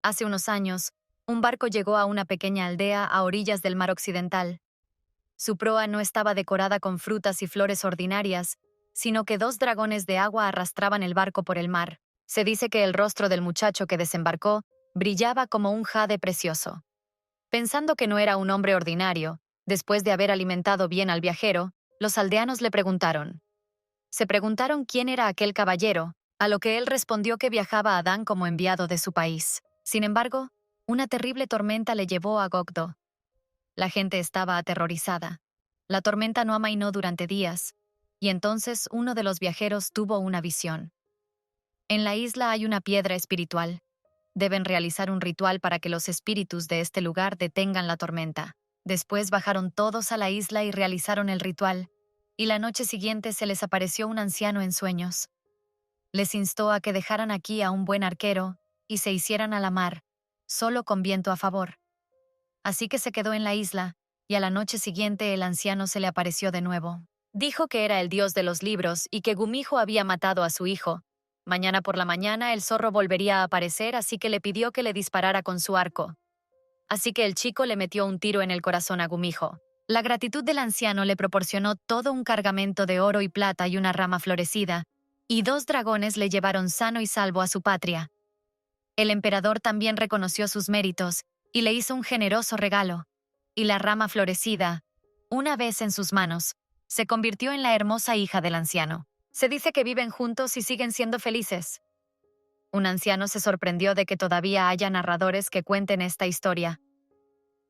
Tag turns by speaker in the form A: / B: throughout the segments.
A: Hace unos años, un barco llegó a una pequeña aldea a orillas del mar occidental. Su proa no estaba decorada con frutas y flores ordinarias, sino que dos dragones de agua arrastraban el barco por el mar. Se dice que el rostro del muchacho que desembarcó brillaba como un jade precioso. Pensando que no era un hombre ordinario, después de haber alimentado bien al viajero, los aldeanos le preguntaron. Se preguntaron quién era aquel caballero, a lo que él respondió que viajaba a Dan como enviado de su país. Sin embargo, una terrible tormenta le llevó a Gogdo. La gente estaba aterrorizada. La tormenta no amainó durante días, y entonces uno de los viajeros tuvo una visión. En la isla hay una piedra espiritual. Deben realizar un ritual para que los espíritus de este lugar detengan la tormenta. Después bajaron todos a la isla y realizaron el ritual, y la noche siguiente se les apareció un anciano en sueños. Les instó a que dejaran aquí a un buen arquero y se hicieran a la mar, solo con viento a favor. Así que se quedó en la isla, y a la noche siguiente el anciano se le apareció de nuevo. Dijo que era el dios de los libros y que Gumijo había matado a su hijo. Mañana por la mañana el zorro volvería a aparecer, así que le pidió que le disparara con su arco. Así que el chico le metió un tiro en el corazón a Gumijo. La gratitud del anciano le proporcionó todo un cargamento de oro y plata y una rama florecida, y dos dragones le llevaron sano y salvo a su patria. El emperador también reconoció sus méritos y le hizo un generoso regalo, y la rama florecida, una vez en sus manos, se convirtió en la hermosa hija del anciano. Se dice que viven juntos y siguen siendo felices. Un anciano se sorprendió de que todavía haya narradores que cuenten esta historia.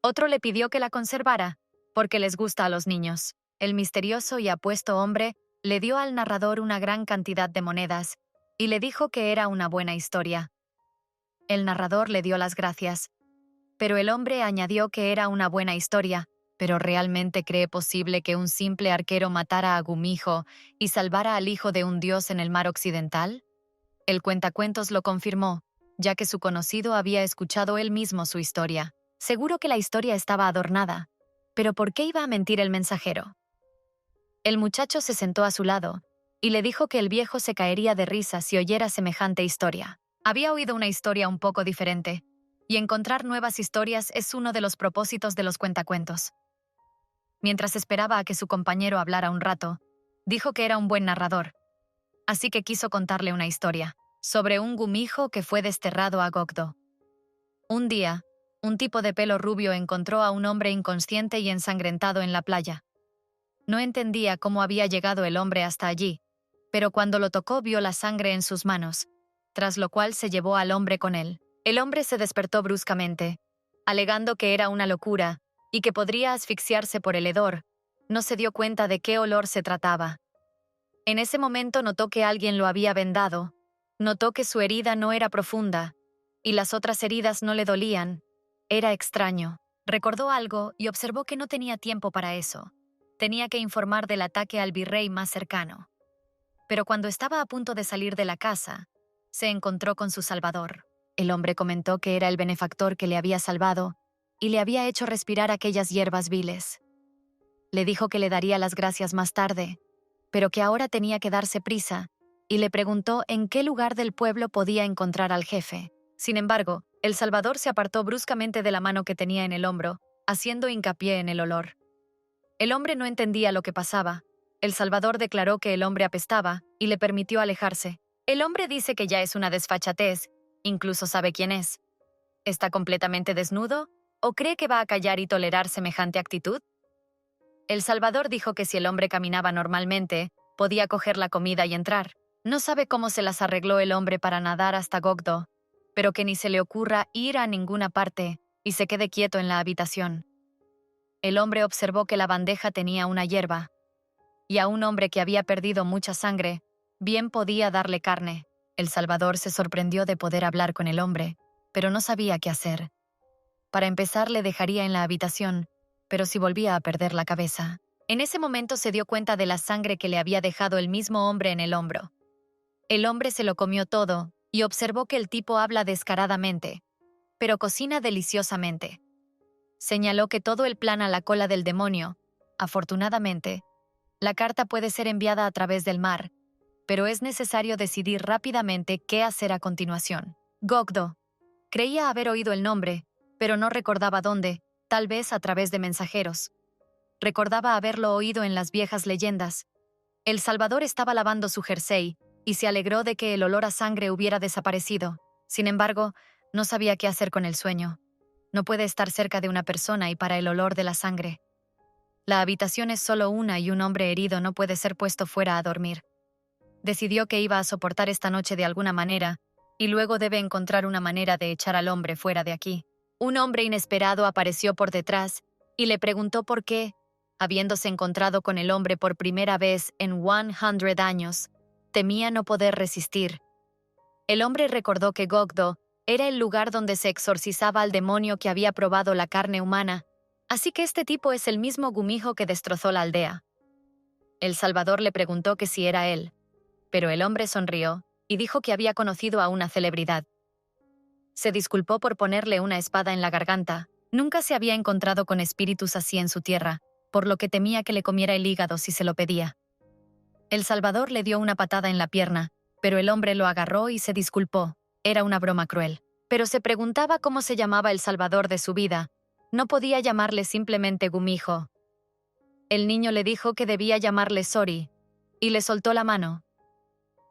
A: Otro le pidió que la conservara, porque les gusta a los niños. El misterioso y apuesto hombre le dio al narrador una gran cantidad de monedas y le dijo que era una buena historia. El narrador le dio las gracias, pero el hombre añadió que era una buena historia, pero ¿realmente cree posible que un simple arquero matara a Gumijo y salvara al hijo de un dios en el mar occidental? El cuentacuentos lo confirmó, ya que su conocido había escuchado él mismo su historia. Seguro que la historia estaba adornada, pero ¿por qué iba a mentir el mensajero? El muchacho se sentó a su lado y le dijo que el viejo se caería de risa si oyera semejante historia. Había oído una historia un poco diferente, y encontrar nuevas historias es uno de los propósitos de los cuentacuentos. Mientras esperaba a que su compañero hablara un rato, dijo que era un buen narrador, así que quiso contarle una historia sobre un gumijo que fue desterrado a Gogdo. Un día, un tipo de pelo rubio encontró a un hombre inconsciente y ensangrentado en la playa. No entendía cómo había llegado el hombre hasta allí, pero cuando lo tocó vio la sangre en sus manos, tras lo cual se llevó al hombre con él. El hombre se despertó bruscamente, alegando que era una locura y que podría asfixiarse por el hedor. No se dio cuenta de qué olor se trataba. En ese momento notó que alguien lo había vendado, notó que su herida no era profunda, y las otras heridas no le dolían. Era extraño. Recordó algo y observó que no tenía tiempo para eso. Tenía que informar del ataque al virrey más cercano. Pero cuando estaba a punto de salir de la casa, se encontró con su salvador. El hombre comentó que era el benefactor que le había salvado y le había hecho respirar aquellas hierbas viles. Le dijo que le daría las gracias más tarde, pero que ahora tenía que darse prisa, y le preguntó en qué lugar del pueblo podía encontrar al jefe. Sin embargo, el salvador se apartó bruscamente de la mano que tenía en el hombro, haciendo hincapié en el olor. El hombre no entendía lo que pasaba. El salvador declaró que el hombre apestaba y le permitió alejarse. El hombre dice que ya es una desfachatez, incluso sabe quién es. ¿Está completamente desnudo? ¿O cree que va a callar y tolerar semejante actitud? El salvador dijo que si el hombre caminaba normalmente, podía coger la comida y entrar. No sabe cómo se las arregló el hombre para nadar hasta Gogdo, pero que ni se le ocurra ir a ninguna parte y se quede quieto en la habitación. El hombre observó que la bandeja tenía una hierba, y a un hombre que había perdido mucha sangre, bien podía darle carne. El salvador se sorprendió de poder hablar con el hombre, pero no sabía qué hacer. Para empezar, le dejaría en la habitación, pero si volvía a perder la cabeza. En ese momento se dio cuenta de la sangre que le había dejado el mismo hombre en el hombro. El hombre se lo comió todo y observó que el tipo habla descaradamente, pero cocina deliciosamente. Señaló que todo el plan a la cola del demonio. Afortunadamente, la carta puede ser enviada a través del mar, pero es necesario decidir rápidamente qué hacer a continuación. Gogdo. Creía haber oído el nombre, pero no recordaba dónde, tal vez a través de mensajeros. Recordaba haberlo oído en las viejas leyendas. El Salvador estaba lavando su jersey y se alegró de que el olor a sangre hubiera desaparecido. Sin embargo, no sabía qué hacer con el sueño. No puede estar cerca de una persona y para el olor de la sangre. La habitación es solo una y un hombre herido no puede ser puesto fuera a dormir. Decidió que iba a soportar esta noche de alguna manera y luego debe encontrar una manera de echar al hombre fuera de aquí. Un hombre inesperado apareció por detrás y le preguntó por qué, habiéndose encontrado con el hombre por primera vez en 100 años, temía no poder resistir. El hombre recordó que Gogdo era el lugar donde se exorcizaba al demonio que había probado la carne humana, así que este tipo es el mismo gumijo que destrozó la aldea. El Salvador le preguntó que si era él, pero el hombre sonrió y dijo que había conocido a una celebridad. Se disculpó por ponerle una espada en la garganta. Nunca se había encontrado con espíritus así en su tierra, por lo que temía que le comiera el hígado si se lo pedía. El Salvador le dio una patada en la pierna, pero el hombre lo agarró y se disculpó. Era una broma cruel. Pero se preguntaba cómo se llamaba el Salvador de su vida. No podía llamarle simplemente Gumijo. El niño le dijo que debía llamarle Sori, y le soltó la mano.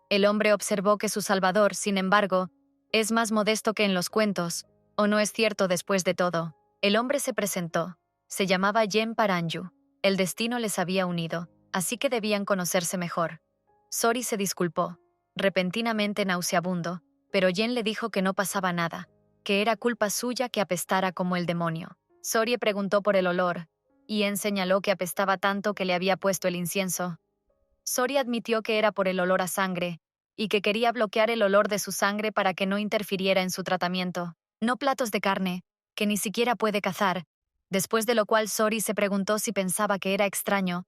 A: El hombre observó que su Salvador, sin embargo, es más modesto que en los cuentos, o no es cierto después de todo. El hombre se presentó. Se llamaba Jen Paranju. El destino les había unido, así que debían conocerse mejor. Sori se disculpó, repentinamente nauseabundo, pero Jen le dijo que no pasaba nada, que era culpa suya que apestara como el demonio. Sori preguntó por el olor, y Jen señaló que apestaba tanto que le había puesto el incienso. Sori admitió que era por el olor a sangre, y que quería bloquear el olor de su sangre para que no interfiriera en su tratamiento. No platos de carne, que ni siquiera puede cazar, después de lo cual Sori se preguntó si pensaba que era extraño.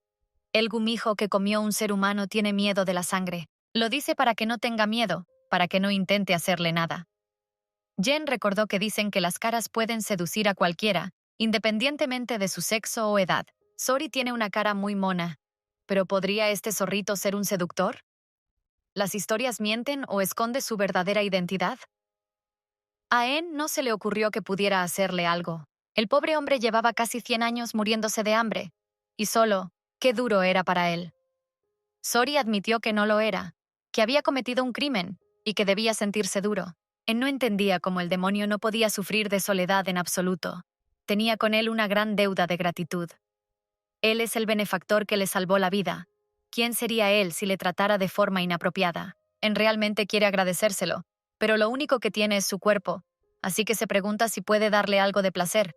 A: El gumijo que comió un ser humano tiene miedo de la sangre. Lo dice para que no tenga miedo, para que no intente hacerle nada. Jen recordó que dicen que las caras pueden seducir a cualquiera, independientemente de su sexo o edad. Sori tiene una cara muy mona, pero ¿podría este zorrito ser un seductor? ¿Las historias mienten o esconde su verdadera identidad? A En no se le ocurrió que pudiera hacerle algo. El pobre hombre llevaba casi 100 años muriéndose de hambre, y solo, qué duro era para él. Sori admitió que no lo era, que había cometido un crimen, y que debía sentirse duro. En no entendía cómo el demonio no podía sufrir de soledad en absoluto. Tenía con él una gran deuda de gratitud. Él es el benefactor que le salvó la vida. ¿Quién sería él si le tratara de forma inapropiada? En realmente quiere agradecérselo, pero lo único que tiene es su cuerpo, así que se pregunta si puede darle algo de placer.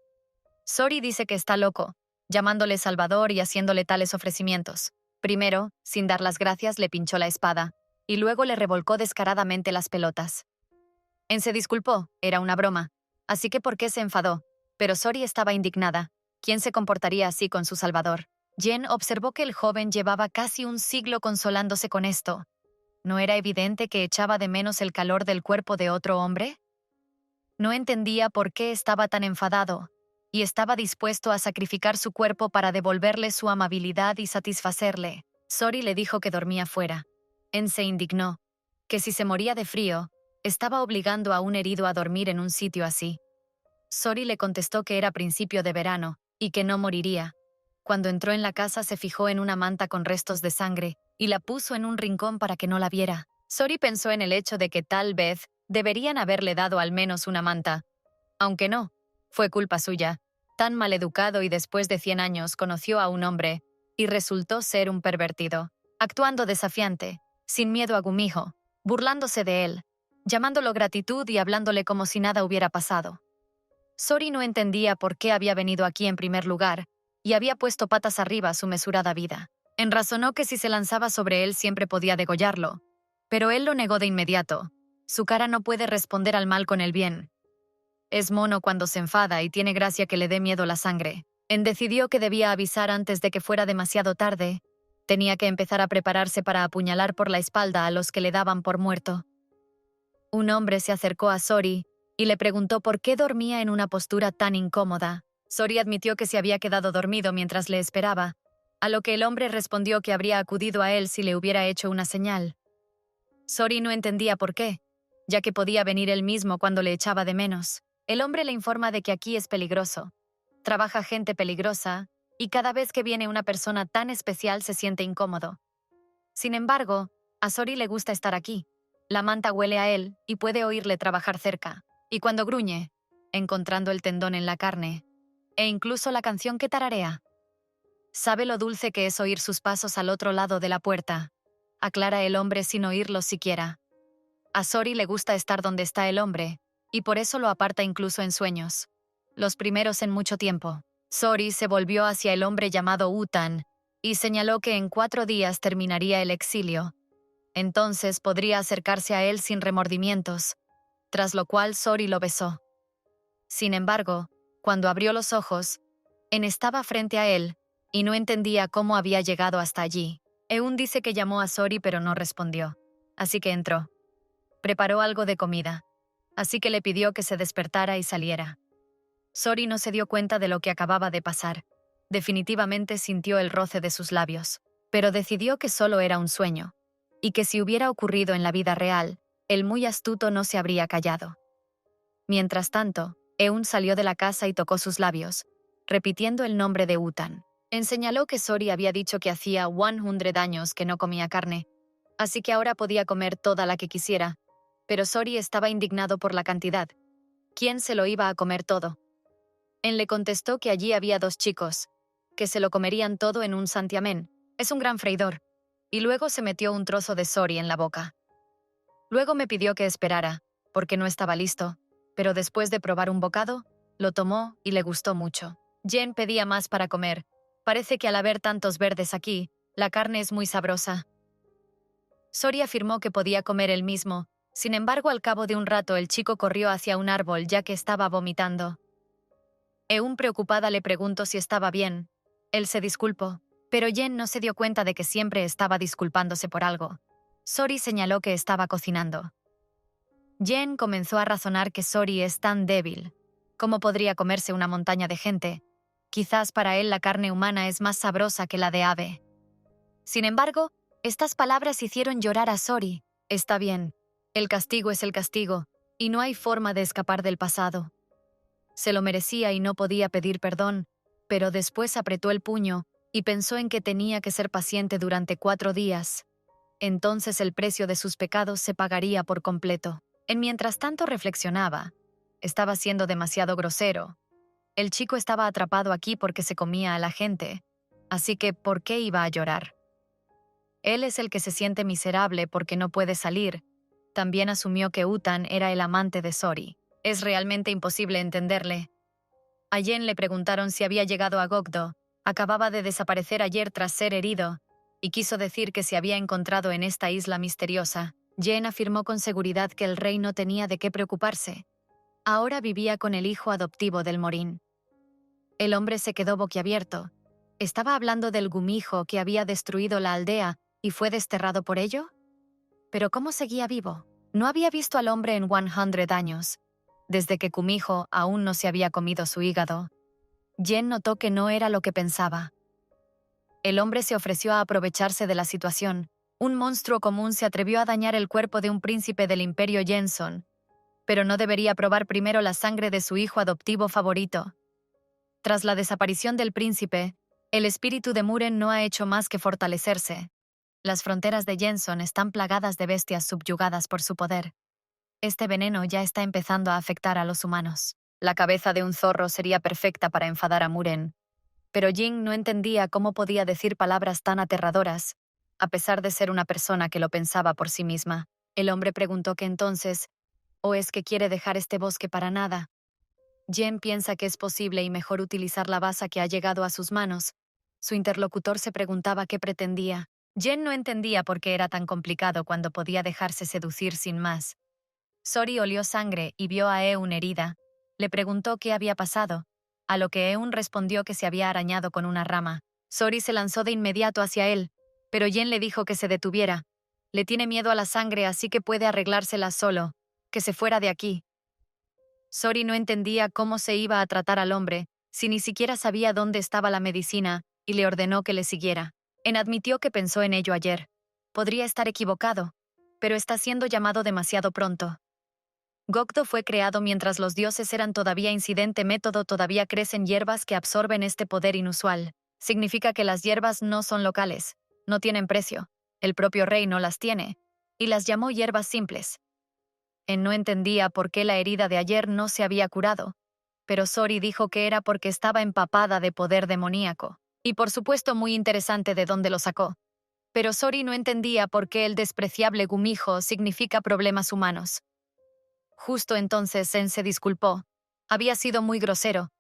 A: Sori dice que está loco, llamándole Salvador y haciéndole tales ofrecimientos. Primero, sin dar las gracias, le pinchó la espada, y luego le revolcó descaradamente las pelotas. En se disculpó, era una broma, así que ¿por qué se enfadó? Pero Sori estaba indignada. ¿Quién se comportaría así con su Salvador? Jen observó que el joven llevaba casi un siglo consolándose con esto. ¿No era evidente que echaba de menos el calor del cuerpo de otro hombre? No entendía por qué estaba tan enfadado, y estaba dispuesto a sacrificar su cuerpo para devolverle su amabilidad y satisfacerle. Sori le dijo que dormía fuera. En se indignó, que si se moría de frío, estaba obligando a un herido a dormir en un sitio así. Sori le contestó que era principio de verano, y que no moriría. Cuando entró en la casa se fijó en una manta con restos de sangre, y la puso en un rincón para que no la viera. Sori pensó en el hecho de que tal vez deberían haberle dado al menos una manta. Aunque no, fue culpa suya. Tan maleducado y después de 100 años conoció a un hombre, y resultó ser un pervertido, actuando desafiante, sin miedo a Gumijo, burlándose de él, llamándolo gratitud y hablándole como si nada hubiera pasado. Sori no entendía por qué había venido aquí en primer lugar, y había puesto patas arriba su mesurada vida. Enrazonó que si se lanzaba sobre él siempre podía degollarlo, pero él lo negó de inmediato. Su cara no puede responder al mal con el bien. Es mono cuando se enfada y tiene gracia que le dé miedo la sangre. En decidió que debía avisar antes de que fuera demasiado tarde. Tenía que empezar a prepararse para apuñalar por la espalda a los que le daban por muerto. Un hombre se acercó a Sori y le preguntó por qué dormía en una postura tan incómoda. Sori admitió que se había quedado dormido mientras le esperaba, a lo que el hombre respondió que habría acudido a él si le hubiera hecho una señal. Sori no entendía por qué, ya que podía venir él mismo cuando le echaba de menos. El hombre le informa de que aquí es peligroso. Trabaja gente peligrosa, y cada vez que viene una persona tan especial se siente incómodo. Sin embargo, a Sori le gusta estar aquí. La manta huele a él y puede oírle trabajar cerca. Y cuando gruñe, encontrando el tendón en la carne, e incluso la canción que tararea. Sabe lo dulce que es oír sus pasos al otro lado de la puerta, aclara el hombre sin oírlos siquiera. A Sori le gusta estar donde está el hombre, y por eso lo aparta incluso en sueños. Los primeros en mucho tiempo. Sori se volvió hacia el hombre llamado Utan y señaló que en 4 días terminaría el exilio. Entonces podría acercarse a él sin remordimientos, tras lo cual Sori lo besó. Sin embargo, cuando abrió los ojos, En estaba frente a él y no entendía cómo había llegado hasta allí. Eun dice que llamó a Sori pero no respondió, así que entró. Preparó algo de comida, así que le pidió que se despertara y saliera. Sori no se dio cuenta de lo que acababa de pasar. Definitivamente sintió el roce de sus labios, pero decidió que solo era un sueño, y que si hubiera ocurrido en la vida real, el muy astuto no se habría callado. Mientras tanto, Eun salió de la casa y tocó sus labios, repitiendo el nombre de Utan. Señaló que Sori había dicho que hacía 100 años que no comía carne, así que ahora podía comer toda la que quisiera, pero Sori estaba indignado por la cantidad. ¿Quién se lo iba a comer todo? En le contestó que allí había 2 chicos, que se lo comerían todo en un santiamén. Es un gran freidor. Y luego se metió un trozo de Sori en la boca. Luego me pidió que esperara, porque no estaba listo, pero después de probar un bocado, lo tomó y le gustó mucho. Jen pedía más para comer. Parece que al haber tantos verdes aquí, la carne es muy sabrosa. Sori afirmó que podía comer él mismo. Sin embargo, al cabo de un rato el chico corrió hacia un árbol ya que estaba vomitando. Eun preocupada le preguntó si estaba bien. Él se disculpó, pero Jen no se dio cuenta de que siempre estaba disculpándose por algo. Sori señaló que estaba cocinando. Jen comenzó a razonar que Sori es tan débil. ¿Cómo podría comerse una montaña de gente? Quizás para él la carne humana es más sabrosa que la de ave. Sin embargo, estas palabras hicieron llorar a Sori. Está bien, el castigo es el castigo, y no hay forma de escapar del pasado. Se lo merecía y no podía pedir perdón, pero después apretó el puño y pensó en que tenía que ser paciente durante 4 días. Entonces el precio de sus pecados se pagaría por completo. Mientras tanto reflexionaba. Estaba siendo demasiado grosero. El chico estaba atrapado aquí porque se comía a la gente, así que ¿por qué iba a llorar? Él es el que se siente miserable porque no puede salir. También asumió que Utan era el amante de Sori. Es realmente imposible entenderle. A Jen le preguntaron si había llegado a Gokdo. Acababa de desaparecer ayer tras ser herido, y quiso decir que se había encontrado en esta isla misteriosa. Jen afirmó con seguridad que el rey no tenía de qué preocuparse. Ahora vivía con el hijo adoptivo del Morín. El hombre se quedó boquiabierto. ¿Estaba hablando del gumijo que había destruido la aldea y fue desterrado por ello? ¿Pero cómo seguía vivo? No había visto al hombre en 100 años, desde que Kumiho aún no se había comido su hígado. Jen notó que no era lo que pensaba. El hombre se ofreció a aprovecharse de la situación. Un monstruo común se atrevió a dañar el cuerpo de un príncipe del Imperio Jenson, pero no debería probar primero la sangre de su hijo adoptivo favorito. Tras la desaparición del príncipe, el espíritu de Muren no ha hecho más que fortalecerse. Las fronteras de Jenson están plagadas de bestias subyugadas por su poder. Este veneno ya está empezando a afectar a los humanos. La cabeza de un zorro sería perfecta para enfadar a Muren, pero Jing no entendía cómo podía decir palabras tan aterradoras, a pesar de ser una persona que lo pensaba por sí misma. El hombre preguntó que entonces, ¿o es que quiere dejar este bosque para nada? Jen piensa que es posible y mejor utilizar la basa que ha llegado a sus manos. Su interlocutor se preguntaba qué pretendía. Jen no entendía por qué era tan complicado cuando podía dejarse seducir sin más. Sori olió sangre y vio a Eun herida. Le preguntó qué había pasado, a lo que Eun respondió que se había arañado con una rama. Sori se lanzó de inmediato hacia él, pero Jen le dijo que se detuviera. Le tiene miedo a la sangre, así que puede arreglársela solo. Que se fuera de aquí. Sori no entendía cómo se iba a tratar al hombre, si ni siquiera sabía dónde estaba la medicina, y le ordenó que le siguiera. Admitió que pensó en ello ayer. Podría estar equivocado, pero está siendo llamado demasiado pronto. Gokdo fue creado mientras los dioses eran todavía incidente método todavía crecen hierbas que absorben este poder inusual. Significa que las hierbas no son locales, no tienen precio, el propio rey no las tiene, y las llamó hierbas simples. No entendía por qué la herida de ayer no se había curado, pero Sori dijo que era porque estaba empapada de poder demoníaco. Y por supuesto muy interesante de dónde lo sacó. Pero Sori no entendía por qué el despreciable gumijo significa problemas humanos. Justo entonces Zen se disculpó. Había sido muy grosero.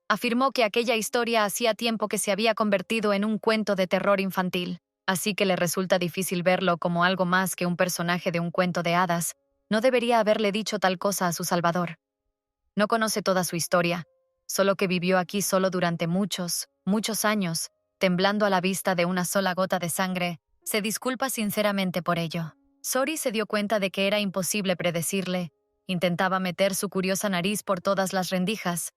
A: Afirmó que aquella historia hacía tiempo que se había convertido en un cuento de terror infantil, así que le resulta difícil verlo como algo más que un personaje de un cuento de hadas. No debería haberle dicho tal cosa a su salvador. No conoce toda su historia, solo que vivió aquí solo durante muchos, muchos años, temblando a la vista de una sola gota de sangre. Se disculpa sinceramente por ello. Sori se dio cuenta de que era imposible predecirle. Intentaba meter su curiosa nariz por todas las rendijas,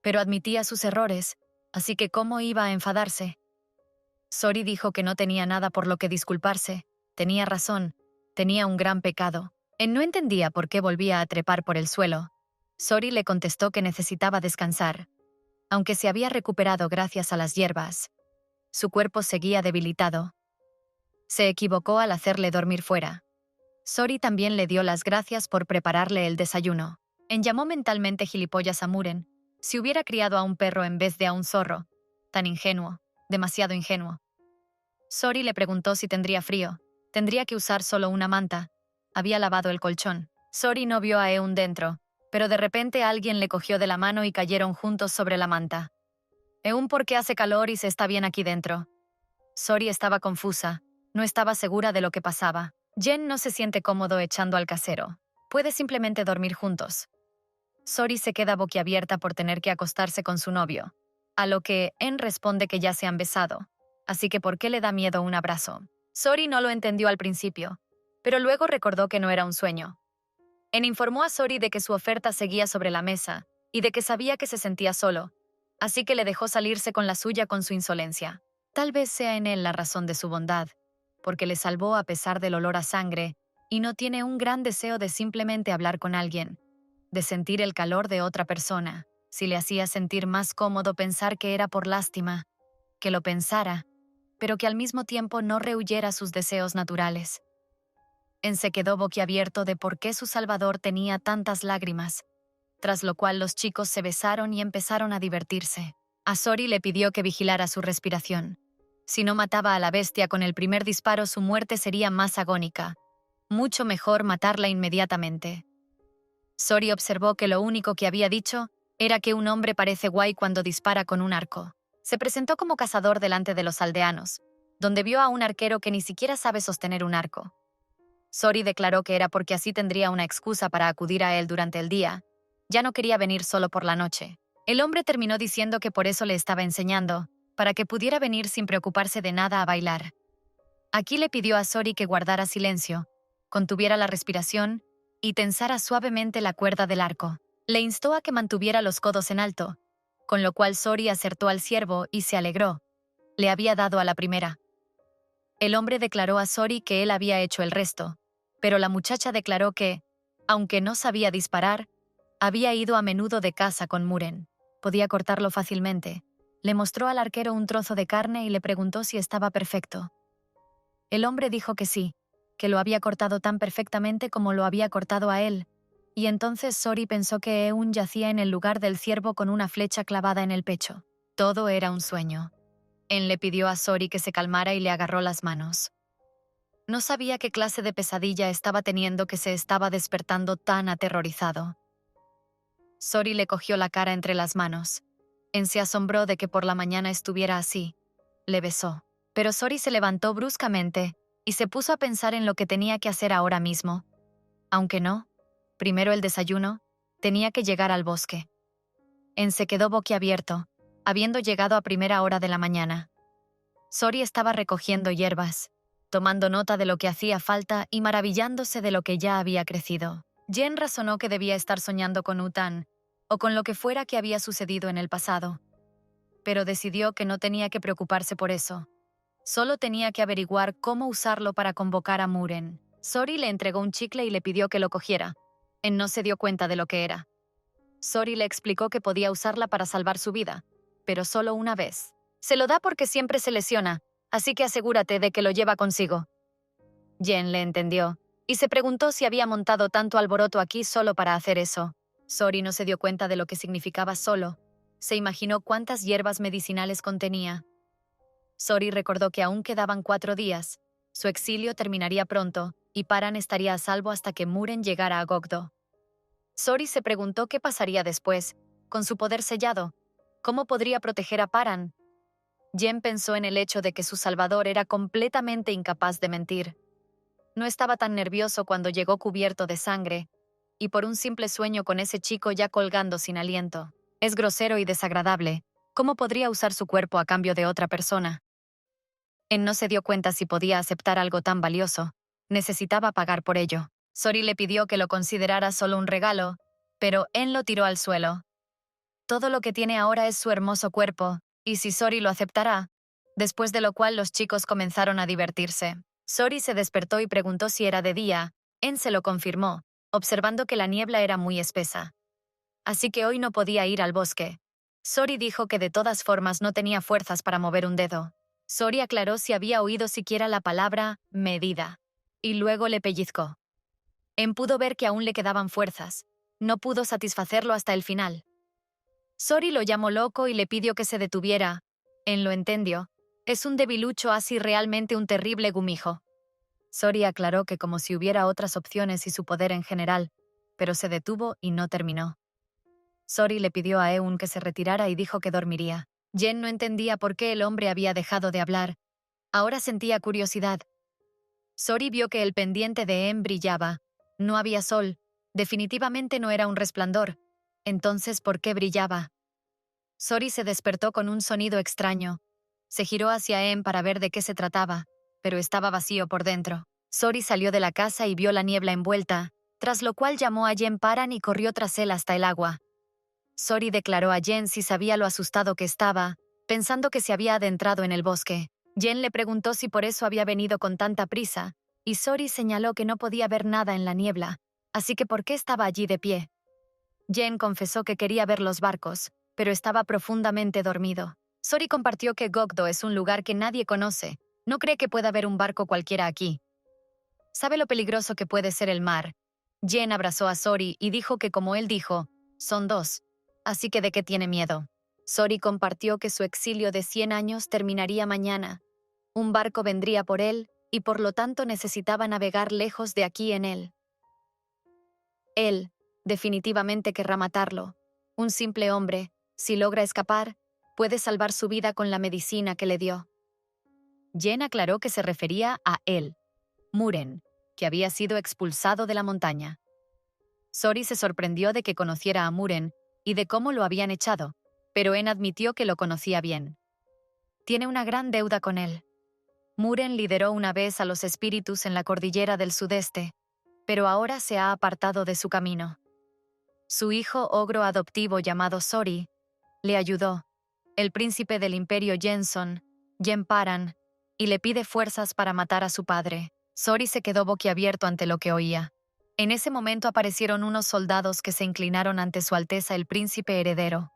A: pero admitía sus errores, así que ¿cómo iba a enfadarse? Sori dijo que no tenía nada por lo que disculparse. Tenía razón, tenía un gran pecado. No entendía por qué volvía a trepar por el suelo. Sori le contestó que necesitaba descansar. Aunque se había recuperado gracias a las hierbas, su cuerpo seguía debilitado. Se equivocó al hacerle dormir fuera. Sori también le dio las gracias por prepararle el desayuno. Llamó mentalmente gilipollas a Muren. Si hubiera criado a un perro en vez de a un zorro. Tan ingenuo, demasiado ingenuo. Sori le preguntó si tendría frío. Tendría que usar solo una manta. Había lavado el colchón. Sori no vio a Eun dentro, pero de repente alguien le cogió de la mano y cayeron juntos sobre la manta. Eun, ¿por qué hace calor y se está bien aquí dentro? Sori estaba confusa. No estaba segura de lo que pasaba. Jen no se siente cómodo echando al casero. Puede simplemente dormir juntos. Sori se queda boquiabierta por tener que acostarse con su novio, a lo que En responde que ya se han besado. Así que ¿por qué le da miedo un abrazo? Sori no lo entendió al principio, pero luego recordó que no era un sueño. En informó a Sori de que su oferta seguía sobre la mesa y de que sabía que se sentía solo, así que le dejó salirse con la suya con su insolencia. Tal vez sea en él la razón de su bondad, porque le salvó a pesar del olor a sangre y no tiene un gran deseo de simplemente hablar con alguien, de sentir el calor de otra persona. Si le hacía sentir más cómodo pensar que era por lástima, que lo pensara, pero que al mismo tiempo no rehuyera sus deseos naturales. Se quedó boquiabierto de por qué su salvador tenía tantas lágrimas, tras lo cual los chicos se besaron y empezaron a divertirse. A Sori le pidió que vigilara su respiración. Si no mataba a la bestia con el primer disparo, su muerte sería más agónica. Mucho mejor matarla inmediatamente. Sori observó que lo único que había dicho era que un hombre parece guay cuando dispara con un arco. Se presentó como cazador delante de los aldeanos, donde vio a un arquero que ni siquiera sabe sostener un arco. Sori declaró que era porque así tendría una excusa para acudir a él durante el día. Ya no quería venir solo por la noche. El hombre terminó diciendo que por eso le estaba enseñando, para que pudiera venir sin preocuparse de nada a bailar. Aquí le pidió a Sori que guardara silencio, contuviera la respiración y tensara suavemente la cuerda del arco. Le instó a que mantuviera los codos en alto, con lo cual Sori acertó al ciervo y se alegró. Le había dado a la primera. El hombre declaró a Sori que él había hecho el resto, pero la muchacha declaró que, aunque no sabía disparar, había ido a menudo de caza con Muren. Podía cortarlo fácilmente. Le mostró al arquero un trozo de carne y le preguntó si estaba perfecto. El hombre dijo que sí, que lo había cortado tan perfectamente como lo había cortado a él, y entonces Sori pensó que Eun yacía en el lugar del ciervo con una flecha clavada en el pecho. Todo era un sueño. Le pidió a Sori que se calmara y le agarró las manos. No sabía qué clase de pesadilla estaba teniendo que se estaba despertando tan aterrorizado. Sori le cogió la cara entre las manos. Se asombró de que por la mañana estuviera así. Le besó. Pero Sori se levantó bruscamente y se puso a pensar en lo que tenía que hacer ahora mismo. Aunque no, primero el desayuno, tenía que llegar al bosque. Se quedó boquiabierto, habiendo llegado a primera hora de la mañana. Sori estaba recogiendo hierbas, tomando nota de lo que hacía falta y maravillándose de lo que ya había crecido. Jen razonó que debía estar soñando con Utan, o con lo que fuera que había sucedido en el pasado. Pero decidió que no tenía que preocuparse por eso. Solo tenía que averiguar cómo usarlo para convocar a Muren. Sori le entregó un chicle y le pidió que lo cogiera. En no se dio cuenta de lo que era. Sori le explicó que podía usarla para salvar su vida, pero solo una vez. Se lo da porque siempre se lesiona, así que asegúrate de que lo lleva consigo. Jen le entendió, y se preguntó si había montado tanto alboroto aquí solo para hacer eso. Sori no se dio cuenta de lo que significaba solo. Se imaginó cuántas hierbas medicinales contenía. Sori recordó que aún quedaban 4 días. Su exilio terminaría pronto, y Paran estaría a salvo hasta que Muren llegara a Gogdo. Sori se preguntó qué pasaría después, con su poder sellado. ¿Cómo podría proteger a Paran? Jen pensó en el hecho de que su salvador era completamente incapaz de mentir. No estaba tan nervioso cuando llegó cubierto de sangre, y por un simple sueño con ese chico ya colgando sin aliento. Es grosero y desagradable. ¿Cómo podría usar su cuerpo a cambio de otra persona? En no se dio cuenta si podía aceptar algo tan valioso. Necesitaba pagar por ello. Sori le pidió que lo considerara solo un regalo, pero En lo tiró al suelo. Todo lo que tiene ahora es su hermoso cuerpo, y si Sori lo aceptará, después de lo cual los chicos comenzaron a divertirse. Sori se despertó y preguntó si era de día. En se lo confirmó, observando que la niebla era muy espesa. Así que hoy no podía ir al bosque. Sori dijo que de todas formas no tenía fuerzas para mover un dedo. Sori aclaró si había oído siquiera la palabra medida, y luego le pellizcó. En pudo ver que aún le quedaban fuerzas. No pudo satisfacerlo hasta el final. Sori lo llamó loco y le pidió que se detuviera. En lo entendió. Es un debilucho, así realmente un terrible gumijo. Sori aclaró que como si hubiera otras opciones y su poder en general, pero se detuvo y no terminó. Sori le pidió a Eun que se retirara y dijo que dormiría. Jen no entendía por qué el hombre había dejado de hablar. Ahora sentía curiosidad. Sori vio que el pendiente de Eun brillaba. No había sol. Definitivamente no era un resplandor. Entonces, ¿por qué brillaba? Sori se despertó con un sonido extraño. Se giró hacia Eun para ver de qué se trataba, pero estaba vacío por dentro. Sori salió de la casa y vio la niebla envuelta, tras lo cual llamó a Jen Paran y corrió tras él hasta el agua. Sori declaró a Jen si sabía lo asustado que estaba, pensando que se había adentrado en el bosque. Jen le preguntó si por eso había venido con tanta prisa, y Sori señaló que no podía ver nada en la niebla, así que ¿por qué estaba allí de pie? Jen confesó que quería ver los barcos, pero estaba profundamente dormido. Sori compartió que Gogdo es un lugar que nadie conoce. No cree que pueda haber un barco cualquiera aquí. Sabe lo peligroso que puede ser el mar. Jen abrazó a Sori y dijo que, como él dijo, son 2. Así que ¿de qué tiene miedo? Sori compartió que su exilio de 100 años terminaría mañana. Un barco vendría por él, y por lo tanto necesitaba navegar lejos de aquí en él. Él, definitivamente querrá matarlo. Un simple hombre, si logra escapar, puede salvar su vida con la medicina que le dio. Jen aclaró que se refería a él, Muren, que había sido expulsado de la montaña. Sori se sorprendió de que conociera a Muren y de cómo lo habían echado, pero En admitió que lo conocía bien. Tiene una gran deuda con él. Muren lideró una vez a los espíritus en la cordillera del sudeste, pero ahora se ha apartado de su camino. Su hijo ogro adoptivo llamado Sori le ayudó, el príncipe del imperio Jenson, Jen Paran, y le pide fuerzas para matar a su padre. Sori se quedó boquiabierto ante lo que oía. En ese momento aparecieron unos soldados que se inclinaron ante su alteza el príncipe heredero.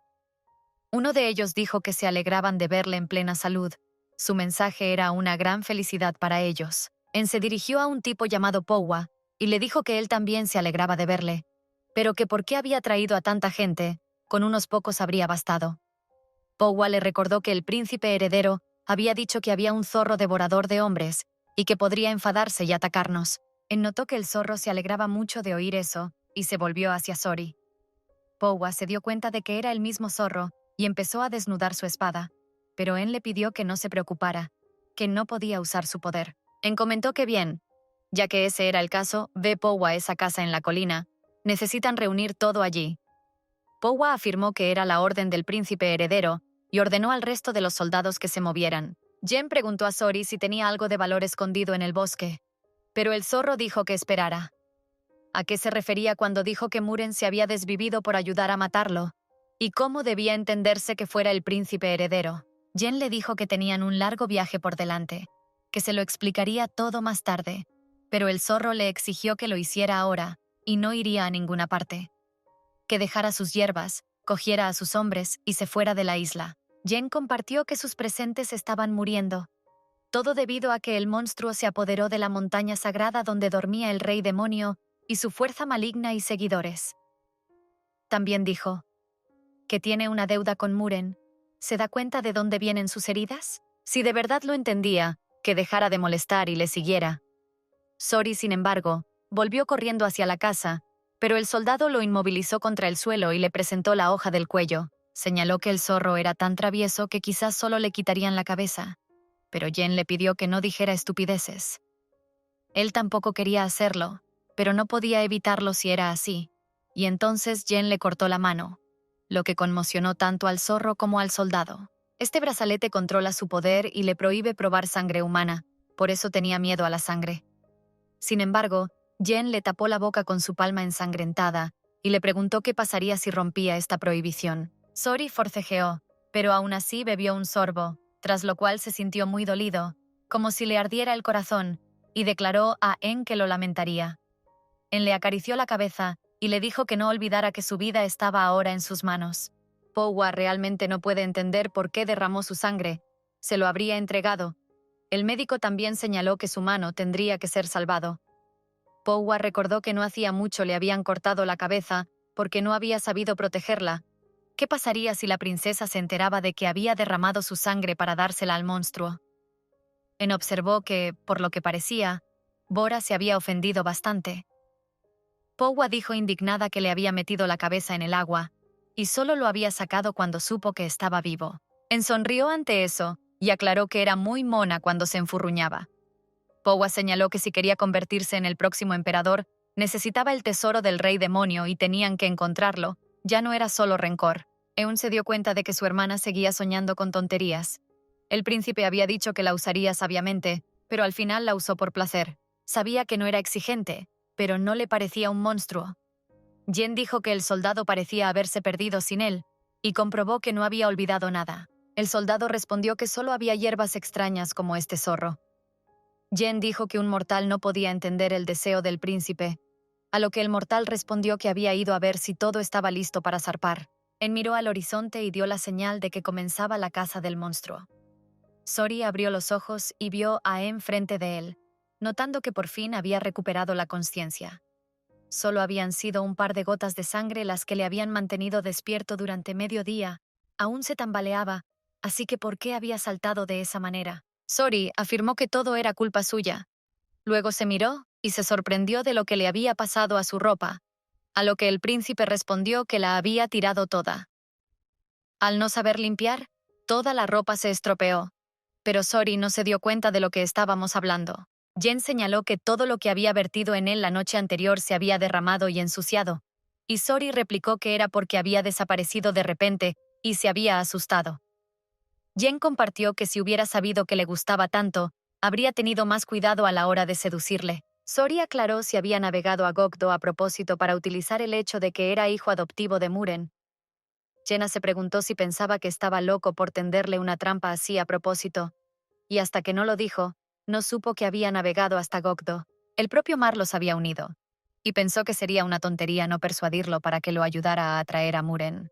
A: Uno de ellos dijo que se alegraban de verle en plena salud. Su mensaje era una gran felicidad para ellos. En se dirigió a un tipo llamado Powa y le dijo que él también se alegraba de verle, pero que por qué había traído a tanta gente, con unos pocos habría bastado. Powa le recordó que el príncipe heredero había dicho que había un zorro devorador de hombres y que podría enfadarse y atacarnos. En notó que el zorro se alegraba mucho de oír eso y se volvió hacia Sori. Powa se dio cuenta de que era el mismo zorro y empezó a desnudar su espada, pero En le pidió que no se preocupara, que no podía usar su poder. En comentó que bien, ya que ese era el caso, ve Powa esa casa en la colina. Necesitan reunir todo allí. Powa afirmó que era la orden del príncipe heredero y ordenó al resto de los soldados que se movieran. Jen preguntó a Sori si tenía algo de valor escondido en el bosque, pero el zorro dijo que esperara. ¿A qué se refería cuando dijo que Muren se había desvivido por ayudar a matarlo? ¿Y cómo debía entenderse que fuera el príncipe heredero? Jen le dijo que tenían un largo viaje por delante, que se lo explicaría todo más tarde, pero el zorro le exigió que lo hiciera ahora, y no iría a ninguna parte. Que dejara sus hierbas, cogiera a sus hombres y se fuera de la isla. Jen compartió que sus presentes estaban muriendo. Todo debido a que el monstruo se apoderó de la montaña sagrada donde dormía el rey demonio y su fuerza maligna y seguidores. También dijo que tiene una deuda con Muren. ¿Se da cuenta de dónde vienen sus heridas? Si de verdad lo entendía, que dejara de molestar y le siguiera. Sori, sin embargo, volvió corriendo hacia la casa, pero el soldado lo inmovilizó contra el suelo y le presentó la hoja del cuello. Señaló que el zorro era tan travieso que quizás solo le quitarían la cabeza. Pero Jen le pidió que no dijera estupideces. Él tampoco quería hacerlo, pero no podía evitarlo si era así, y entonces Jen le cortó la mano, lo que conmocionó tanto al zorro como al soldado. Este brazalete controla su poder y le prohíbe probar sangre humana, por eso tenía miedo a la sangre. Sin embargo, Jen le tapó la boca con su palma ensangrentada y le preguntó qué pasaría si rompía esta prohibición. Sori forcejeó, pero aún así bebió un sorbo, tras lo cual se sintió muy dolido, como si le ardiera el corazón, y declaró a En que lo lamentaría. En le acarició la cabeza y le dijo que no olvidara que su vida estaba ahora en sus manos. Powa realmente no puede entender por qué derramó su sangre. Se lo habría entregado. El médico también señaló que su mano tendría que ser salvado. Powa recordó que no hacía mucho le habían cortado la cabeza porque no había sabido protegerla. ¿Qué pasaría si la princesa se enteraba de que había derramado su sangre para dársela al monstruo? En observó que, por lo que parecía, Bora se había ofendido bastante. Powa dijo indignada que le había metido la cabeza en el agua, y solo lo había sacado cuando supo que estaba vivo. En sonrió ante eso, y aclaró que era muy mona cuando se enfurruñaba. Powa señaló que si quería convertirse en el próximo emperador, necesitaba el tesoro del rey demonio y tenían que encontrarlo. Ya no era solo rencor. Eun se dio cuenta de que su hermana seguía soñando con tonterías. El príncipe había dicho que la usaría sabiamente, pero al final la usó por placer. Sabía que no era exigente, pero no le parecía un monstruo. Jen dijo que el soldado parecía haberse perdido sin él, y comprobó que no había olvidado nada. El soldado respondió que solo había hierbas extrañas como este zorro. Jen dijo que un mortal no podía entender el deseo del príncipe, a lo que el mortal respondió que había ido a ver si todo estaba listo para zarpar. En miró al horizonte y dio la señal de que comenzaba la caza del monstruo. Sori abrió los ojos y vio a En frente de él, notando que por fin había recuperado la conciencia. Solo habían sido un par de gotas de sangre las que le habían mantenido despierto durante medio día. Aún se tambaleaba, así que ¿por qué había saltado de esa manera? Sori afirmó que todo era culpa suya. Luego se miró y se sorprendió de lo que le había pasado a su ropa, a lo que el príncipe respondió que la había tirado toda. Al no saber limpiar, toda la ropa se estropeó, pero Sori no se dio cuenta de lo que estábamos hablando. Jen señaló que todo lo que había vertido en él la noche anterior se había derramado y ensuciado, y Sori replicó que era porque había desaparecido de repente y se había asustado. Jen compartió que si hubiera sabido que le gustaba tanto, habría tenido más cuidado a la hora de seducirle. Sori aclaró si había navegado a Gokdo a propósito para utilizar el hecho de que era hijo adoptivo de Muren. Jenna se preguntó si pensaba que estaba loco por tenderle una trampa así a propósito, y hasta que no lo dijo, no supo que había navegado hasta Gokdo. El propio mar los había unido, y pensó que sería una tontería no persuadirlo para que lo ayudara a atraer a Muren.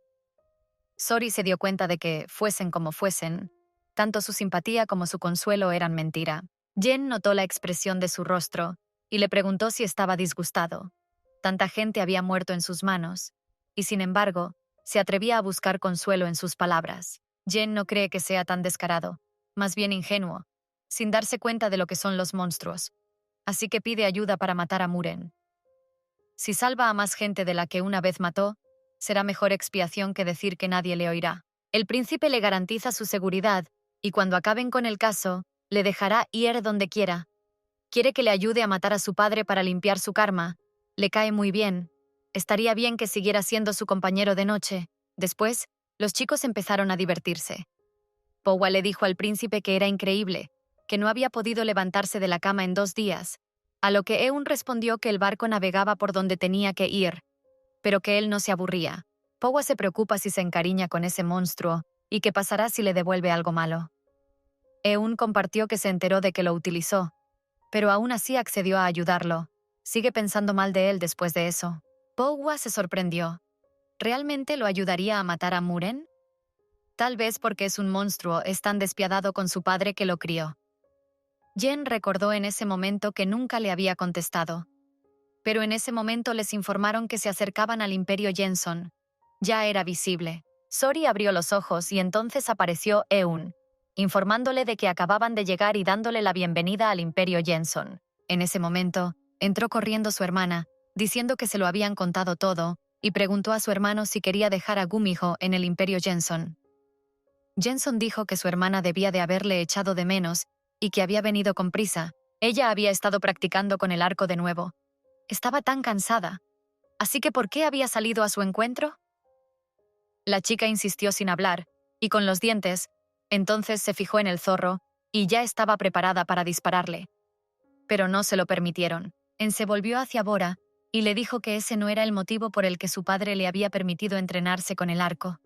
A: Sori se dio cuenta de que, fuesen como fuesen, tanto su simpatía como su consuelo eran mentira. Jen notó la expresión de su rostro y le preguntó si estaba disgustado. Tanta gente había muerto en sus manos, y sin embargo, se atrevía a buscar consuelo en sus palabras. Jen no cree que sea tan descarado, más bien ingenuo, sin darse cuenta de lo que son los monstruos. Así que pide ayuda para matar a Muren. Si salva a más gente de la que una vez mató, será mejor expiación que decir que nadie le oirá. El príncipe le garantiza su seguridad, y cuando acaben con el caso, le dejará ir donde quiera. Quiere que le ayude a matar a su padre para limpiar su karma. Le cae muy bien. Estaría bien que siguiera siendo su compañero de noche. Después, los chicos empezaron a divertirse. Powa le dijo al príncipe que era increíble, que no había podido levantarse de la cama en 2 días, a lo que Eun respondió que el barco navegaba por donde tenía que ir, pero que él no se aburría. Powa se preocupa si se encariña con ese monstruo, y qué pasará si le devuelve algo malo. Eun compartió que se enteró de que lo utilizó, pero aún así accedió a ayudarlo, Sigue pensando mal de él después de eso. Powa se sorprendió. ¿Realmente lo ayudaría a matar a Muren? Tal vez porque es un monstruo, es tan despiadado con su padre que lo crió. Jen recordó en ese momento que nunca le había contestado. Pero en ese momento les informaron que se acercaban al Imperio Jenson. Ya era visible. Sori abrió los ojos y entonces apareció Eun, informándole de que acababan de llegar y dándole la bienvenida al Imperio Jenson. En ese momento, entró corriendo su hermana, diciendo que se lo habían contado todo, y preguntó a su hermano si quería dejar a Gumiho en el Imperio Jenson. Jenson dijo que su hermana debía de haberle echado de menos y que había venido con prisa. Ella había estado practicando con el arco de nuevo. Estaba tan cansada. Así que ¿por qué había salido a su encuentro? La chica insistió sin hablar, y con los dientes, entonces se fijó en el zorro, y ya estaba preparada para dispararle. Pero no se lo permitieron. Se volvió hacia Bora, y le dijo que ese no era el motivo por el que su padre le había permitido entrenarse con el arco.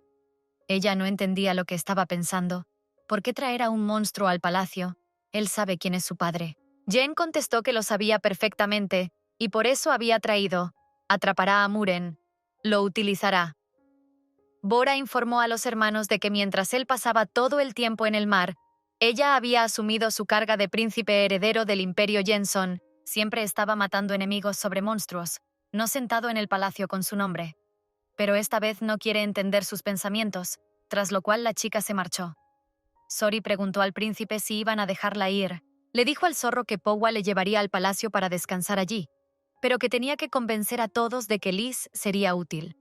A: Ella no entendía lo que estaba pensando. ¿Por qué traer a un monstruo al palacio? Él sabe quién es su padre. Jen contestó que lo sabía perfectamente, y por eso había traído. Atrapará a Muren. Lo utilizará. Bora informó a los hermanos de que mientras él pasaba todo el tiempo en el mar, ella había asumido su carga de príncipe heredero del Imperio Jenson. Siempre estaba matando enemigos sobre monstruos, no sentado en el palacio con su nombre. Pero esta vez no quiere entender sus pensamientos, tras lo cual la chica se marchó. Sori preguntó al príncipe si iban a dejarla ir. Le dijo al zorro que Powa le llevaría al palacio para descansar allí, pero que tenía que convencer a todos de que Liz sería útil.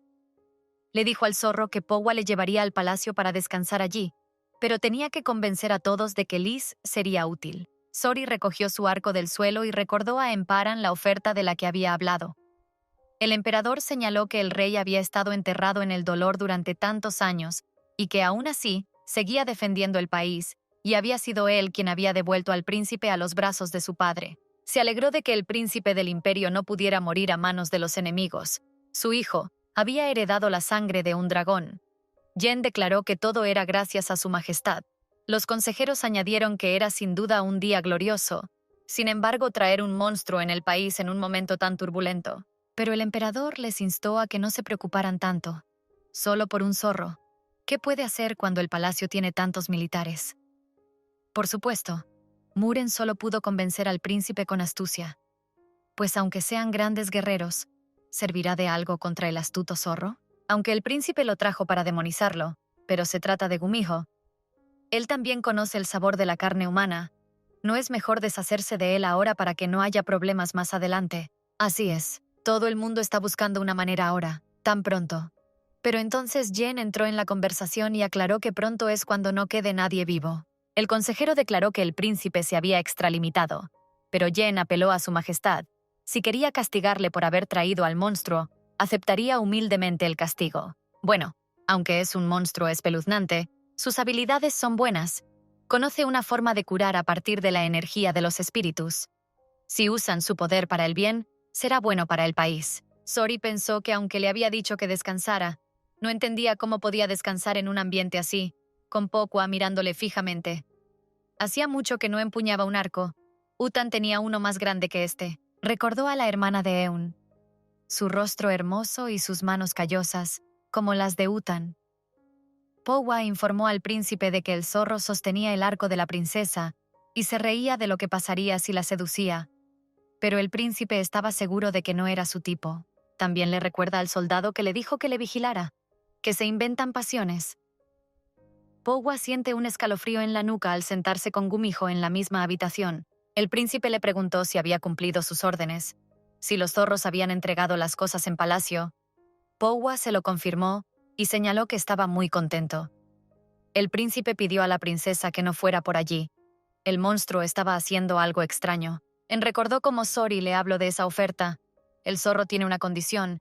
A: Le dijo al zorro que Powa le llevaría al palacio para descansar allí, pero tenía que convencer a todos de que Liz sería útil. Sori recogió su arco del suelo y recordó a Emparan la oferta de la que había hablado. El emperador señaló que el rey había estado enterrado en el dolor durante tantos años y que aún así seguía defendiendo el país, y había sido él quien había devuelto al príncipe a los brazos de su padre. Se alegró de que el príncipe del imperio no pudiera morir a manos de los enemigos. Su hijo había heredado la sangre de un dragón. Jen declaró que todo era gracias a su majestad. Los consejeros añadieron que era sin duda un día glorioso. Sin embargo, traer un monstruo en el país en un momento tan turbulento. Pero el emperador les instó a que no se preocuparan tanto. Solo por un zorro. ¿Qué puede hacer cuando el palacio tiene tantos militares? Por supuesto, Muren solo pudo convencer al príncipe con astucia. Pues aunque sean grandes guerreros, ¿servirá de algo contra el astuto zorro? Aunque el príncipe lo trajo para demonizarlo, pero se trata de Gumiho. Él también conoce el sabor de la carne humana. ¿No es mejor deshacerse de él ahora para que no haya problemas más adelante? Así es. Todo el mundo está buscando una manera ahora, tan pronto. Pero entonces Jen entró en la conversación y aclaró que pronto es cuando no quede nadie vivo. El consejero declaró que el príncipe se había extralimitado, pero Jen apeló a su majestad. Si quería castigarle por haber traído al monstruo, aceptaría humildemente el castigo. Bueno, aunque es un monstruo espeluznante, sus habilidades son buenas. Conoce una forma de curar a partir de la energía de los espíritus. Si usan su poder para el bien, será bueno para el país. Sori pensó que aunque le había dicho que descansara, no entendía cómo podía descansar en un ambiente así, con Pokwa mirándole fijamente. Hacía mucho que no empuñaba un arco. Utan tenía uno más grande que este. Recordó a la hermana de Eun. Su rostro hermoso y sus manos callosas, como las de Utan. Powa informó al príncipe de que el zorro sostenía el arco de la princesa y se reía de lo que pasaría si la seducía. Pero el príncipe estaba seguro de que no era su tipo. También le recuerda al soldado que le dijo que le vigilara, que se inventan pasiones. Powa siente un escalofrío en la nuca al sentarse con Gumiho en la misma habitación. El príncipe le preguntó si había cumplido sus órdenes, si los zorros habían entregado las cosas en palacio. Powa se lo confirmó y señaló que estaba muy contento. El príncipe pidió a la princesa que no fuera por allí. El monstruo estaba haciendo algo extraño. Recordó cómo Sori le habló de esa oferta. El zorro tiene una condición,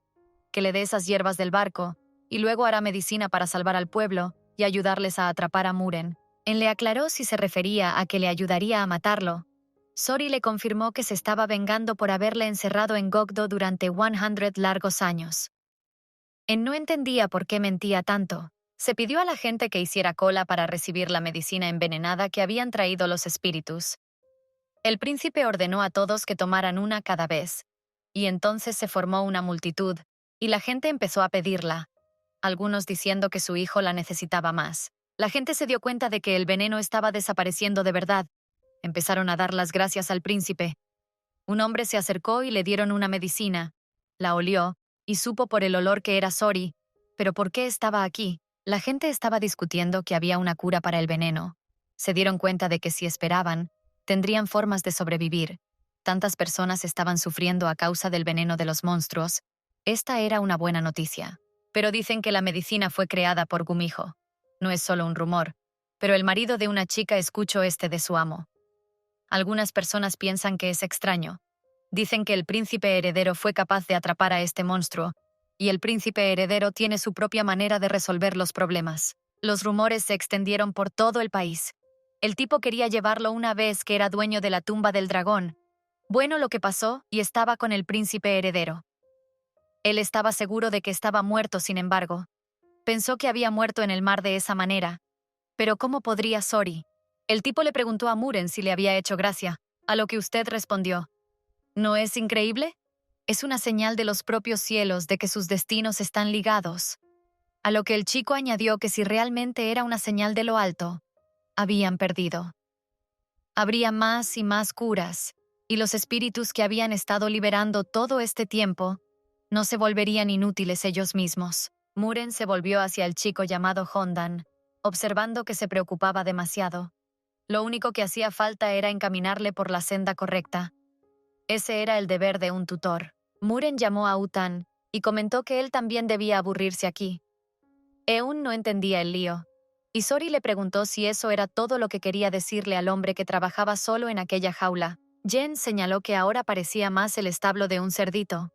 A: que le dé esas hierbas del barco, y luego hará medicina para salvar al pueblo y ayudarles a atrapar a Muren. Le aclaró si se refería a que le ayudaría a matarlo. Sori le confirmó que se estaba vengando por haberle encerrado en Gogdo durante 100 largos años. No entendía por qué mentía tanto. Se pidió a la gente que hiciera cola para recibir la medicina envenenada que habían traído los espíritus. El príncipe ordenó a todos que tomaran una cada vez, y entonces se formó una multitud, y la gente empezó a pedirla, algunos diciendo que su hijo la necesitaba más. La gente se dio cuenta de que el veneno estaba desapareciendo de verdad. Empezaron a dar las gracias al príncipe. Un hombre se acercó y le dieron una medicina. La olió, y supo por el olor que era Sori. ¿Pero por qué estaba aquí? La gente estaba discutiendo que había una cura para el veneno. Se dieron cuenta de que si esperaban, tendrían formas de sobrevivir. Tantas personas estaban sufriendo a causa del veneno de los monstruos. Esta era una buena noticia. Pero dicen que la medicina fue creada por Gumijo. No es solo un rumor, pero el marido de una chica escuchó este de su amo. Algunas personas piensan que es extraño. Dicen que el príncipe heredero fue capaz de atrapar a este monstruo, y el príncipe heredero tiene su propia manera de resolver los problemas. Los rumores se extendieron por todo el país. El tipo quería llevarlo una vez que era dueño de la tumba del dragón. Bueno, lo que pasó, y estaba con el príncipe heredero. Él estaba seguro de que estaba muerto, sin embargo. Pensó que había muerto en el mar de esa manera. Pero ¿cómo podría Sori? El tipo le preguntó a Muren si le había hecho gracia, a lo que usted respondió: ¿no es increíble? Es una señal de los propios cielos de que sus destinos están ligados. A lo que el chico añadió que si realmente era una señal de lo alto, habían perdido. Habría más y más curas, y los espíritus que habían estado liberando todo este tiempo no se volverían inútiles ellos mismos. Muren se volvió hacia el chico llamado Hondan, observando que se preocupaba demasiado. Lo único que hacía falta era encaminarle por la senda correcta. Ese era el deber de un tutor. Muren llamó a Utan y comentó que él también debía aburrirse aquí. Eun no entendía el lío, y Sori le preguntó si eso era todo lo que quería decirle al hombre que trabajaba solo en aquella jaula. Jen señaló que ahora parecía más el establo de un cerdito.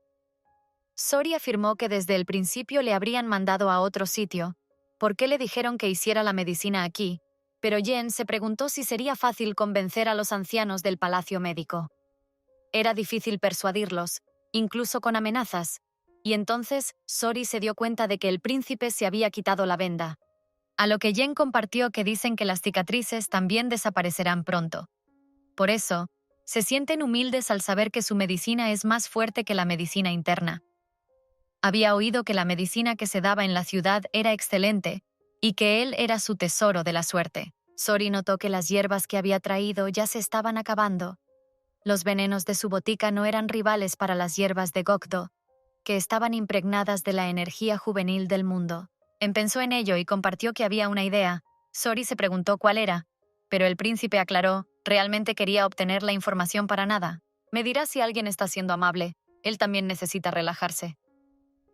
A: Sori afirmó que desde el principio le habrían mandado a otro sitio. ¿Por qué le dijeron que hiciera la medicina aquí? Pero Jen se preguntó si sería fácil convencer a los ancianos del palacio médico. Era difícil persuadirlos, incluso con amenazas, y entonces Sori se dio cuenta de que el príncipe se había quitado la venda. A lo que Jen compartió que dicen que las cicatrices también desaparecerán pronto. Por eso, se sienten humildes al saber que su medicina es más fuerte que la medicina interna. Había oído que la medicina que se daba en la ciudad era excelente, y que él era su tesoro de la suerte. Sori notó que las hierbas que había traído ya se estaban acabando. Los venenos de su botica no eran rivales para las hierbas de Gokdo, que estaban impregnadas de la energía juvenil del mundo. Pensó en ello y compartió que había una idea. Sori se preguntó cuál era, pero el príncipe aclaró, realmente quería obtener la información para nada. Me dirá si alguien está siendo amable, él también necesita relajarse.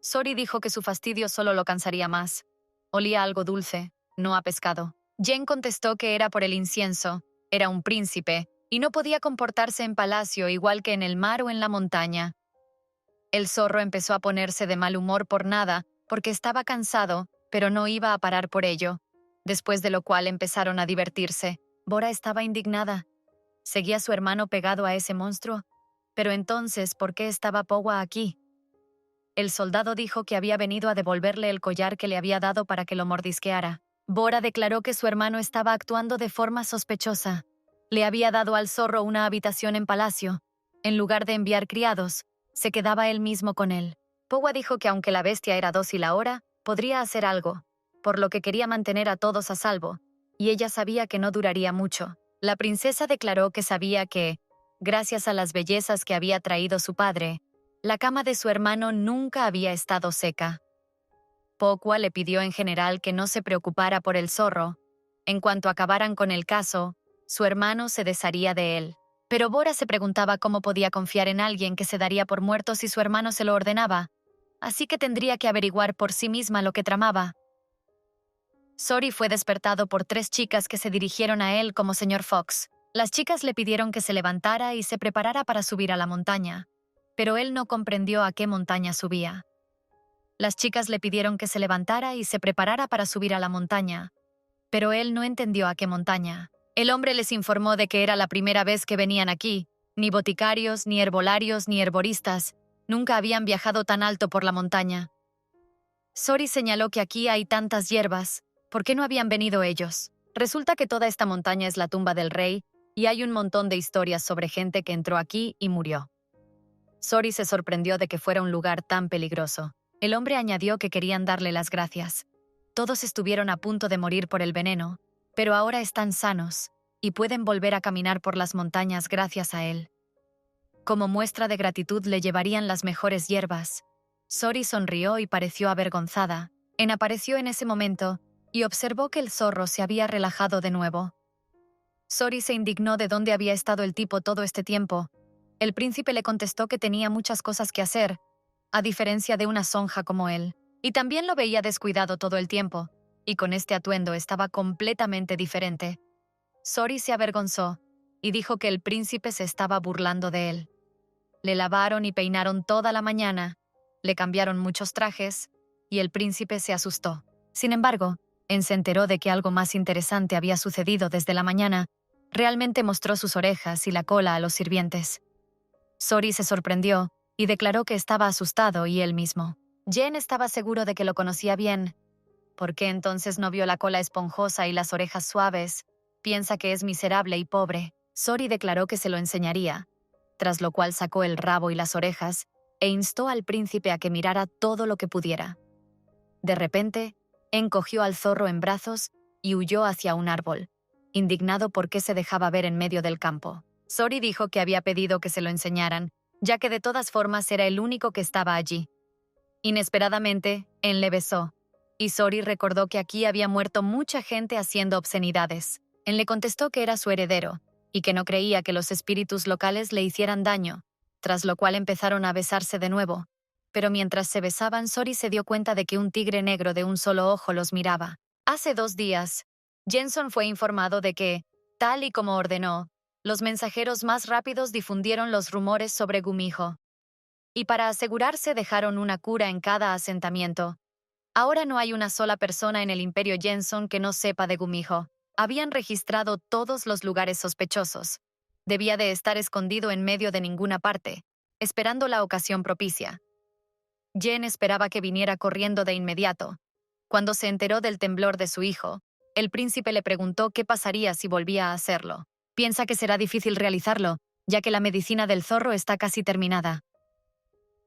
A: Sori dijo que su fastidio solo lo cansaría más. Olía algo dulce, no a pescado. Jen contestó que era por el incienso, era un príncipe, y no podía comportarse en palacio igual que en el mar o en la montaña. El zorro empezó a ponerse de mal humor por nada, porque estaba cansado, pero no iba a parar por ello. Después de lo cual empezaron a divertirse. Bora estaba indignada. ¿Seguía su hermano pegado a ese monstruo? Pero entonces, ¿por qué estaba Powa aquí? El soldado dijo que había venido a devolverle el collar que le había dado para que lo mordisqueara. Bora declaró que su hermano estaba actuando de forma sospechosa. Le había dado al zorro una habitación en palacio. En lugar de enviar criados, se quedaba él mismo con él. Powa dijo que aunque la bestia era dócil ahora, podría hacer algo, por lo que quería mantener a todos a salvo, y ella sabía que no duraría mucho. La princesa declaró que sabía que, gracias a las bellezas que había traído su padre, la cama de su hermano nunca había estado seca. Pokwa le pidió en general que no se preocupara por el zorro. En cuanto acabaran con el caso, su hermano se desharía de él. Pero Bora se preguntaba cómo podía confiar en alguien que se daría por muerto si su hermano se lo ordenaba, así que tendría que averiguar por sí misma lo que tramaba. Sori fue despertado por 3 chicas que se dirigieron a él como señor Fox. Las chicas le pidieron que se levantara y se preparara para subir a la montaña, pero él no comprendió a qué montaña subía. Las chicas le pidieron que se levantara y se preparara para subir a la montaña, pero él no entendió a qué montaña. El hombre les informó de que era la primera vez que venían aquí. Ni boticarios, ni herbolarios, ni herboristas nunca habían viajado tan alto por la montaña. Sori señaló que aquí hay tantas hierbas. ¿Por qué no habían venido ellos? Resulta que toda esta montaña es la tumba del rey y hay un montón de historias sobre gente que entró aquí y murió. Sori se sorprendió de que fuera un lugar tan peligroso. El hombre añadió que querían darle las gracias. Todos estuvieron a punto de morir por el veneno, pero ahora están sanos y pueden volver a caminar por las montañas gracias a él. Como muestra de gratitud le llevarían las mejores hierbas. Sori sonrió y pareció avergonzada. En apareció en ese momento y observó que el zorro se había relajado de nuevo. Sori se indignó de dónde había estado el tipo todo este tiempo. El príncipe le contestó que tenía muchas cosas que hacer, a diferencia de una sonja como él, y también lo veía descuidado todo el tiempo, y con este atuendo estaba completamente diferente. Sori se avergonzó y dijo que el príncipe se estaba burlando de él. Le lavaron y peinaron toda la mañana, le cambiaron muchos trajes, y el príncipe se asustó. Sin embargo, se enteró de que algo más interesante había sucedido desde la mañana. Realmente mostró sus orejas y la cola a los sirvientes. Sori se sorprendió y declaró que estaba asustado y él mismo. Jen estaba seguro de que lo conocía bien. ¿Por qué entonces no vio la cola esponjosa y las orejas suaves? Piensa que es miserable y pobre. Sori declaró que se lo enseñaría, tras lo cual sacó el rabo y las orejas e instó al príncipe a que mirara todo lo que pudiera. De repente, encogió al zorro en brazos y huyó hacia un árbol, indignado por qué se dejaba ver en medio del campo. Sori dijo que había pedido que se lo enseñaran, ya que de todas formas era el único que estaba allí. Inesperadamente, En le besó, y Sori recordó que aquí había muerto mucha gente haciendo obscenidades. En le contestó que era su heredero, y que no creía que los espíritus locales le hicieran daño, tras lo cual empezaron a besarse de nuevo. Pero mientras se besaban, Sori se dio cuenta de que un tigre negro de un solo ojo los miraba. Hace 2 días, Jenson fue informado de que, tal y como ordenó, los mensajeros más rápidos difundieron los rumores sobre Gumijo. Y para asegurarse dejaron una cura en cada asentamiento. Ahora no hay una sola persona en el Imperio Jenson que no sepa de Gumijo. Habían registrado todos los lugares sospechosos. Debía de estar escondido en medio de ninguna parte, esperando la ocasión propicia. Jen esperaba que viniera corriendo de inmediato. Cuando se enteró del temblor de su hijo, el príncipe le preguntó qué pasaría si volvía a hacerlo. Piensa que será difícil realizarlo, ya que la medicina del zorro está casi terminada.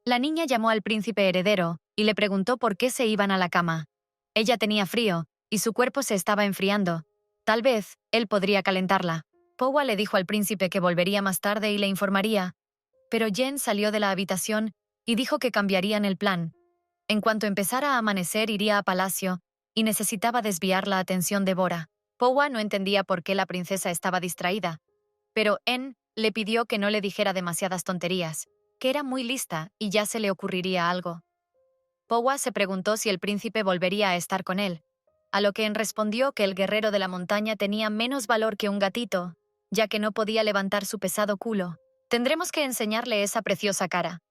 A: La niña llamó al príncipe heredero y le preguntó por qué se iban a la cama. Ella tenía frío y su cuerpo se estaba enfriando. Tal vez él podría calentarla. Powa le dijo al príncipe que volvería más tarde y le informaría, pero Jen salió de la habitación y dijo que cambiarían el plan. En cuanto empezara a amanecer, iría a palacio y necesitaba desviar la atención de Bora. Powa no entendía por qué la princesa estaba distraída, pero En le pidió que no le dijera demasiadas tonterías, que era muy lista y ya se le ocurriría algo. Powa se preguntó si el príncipe volvería a estar con él, a lo que En respondió que el guerrero de la montaña tenía menos valor que un gatito, ya que no podía levantar su pesado culo. Tendremos que enseñarle esa preciosa cara.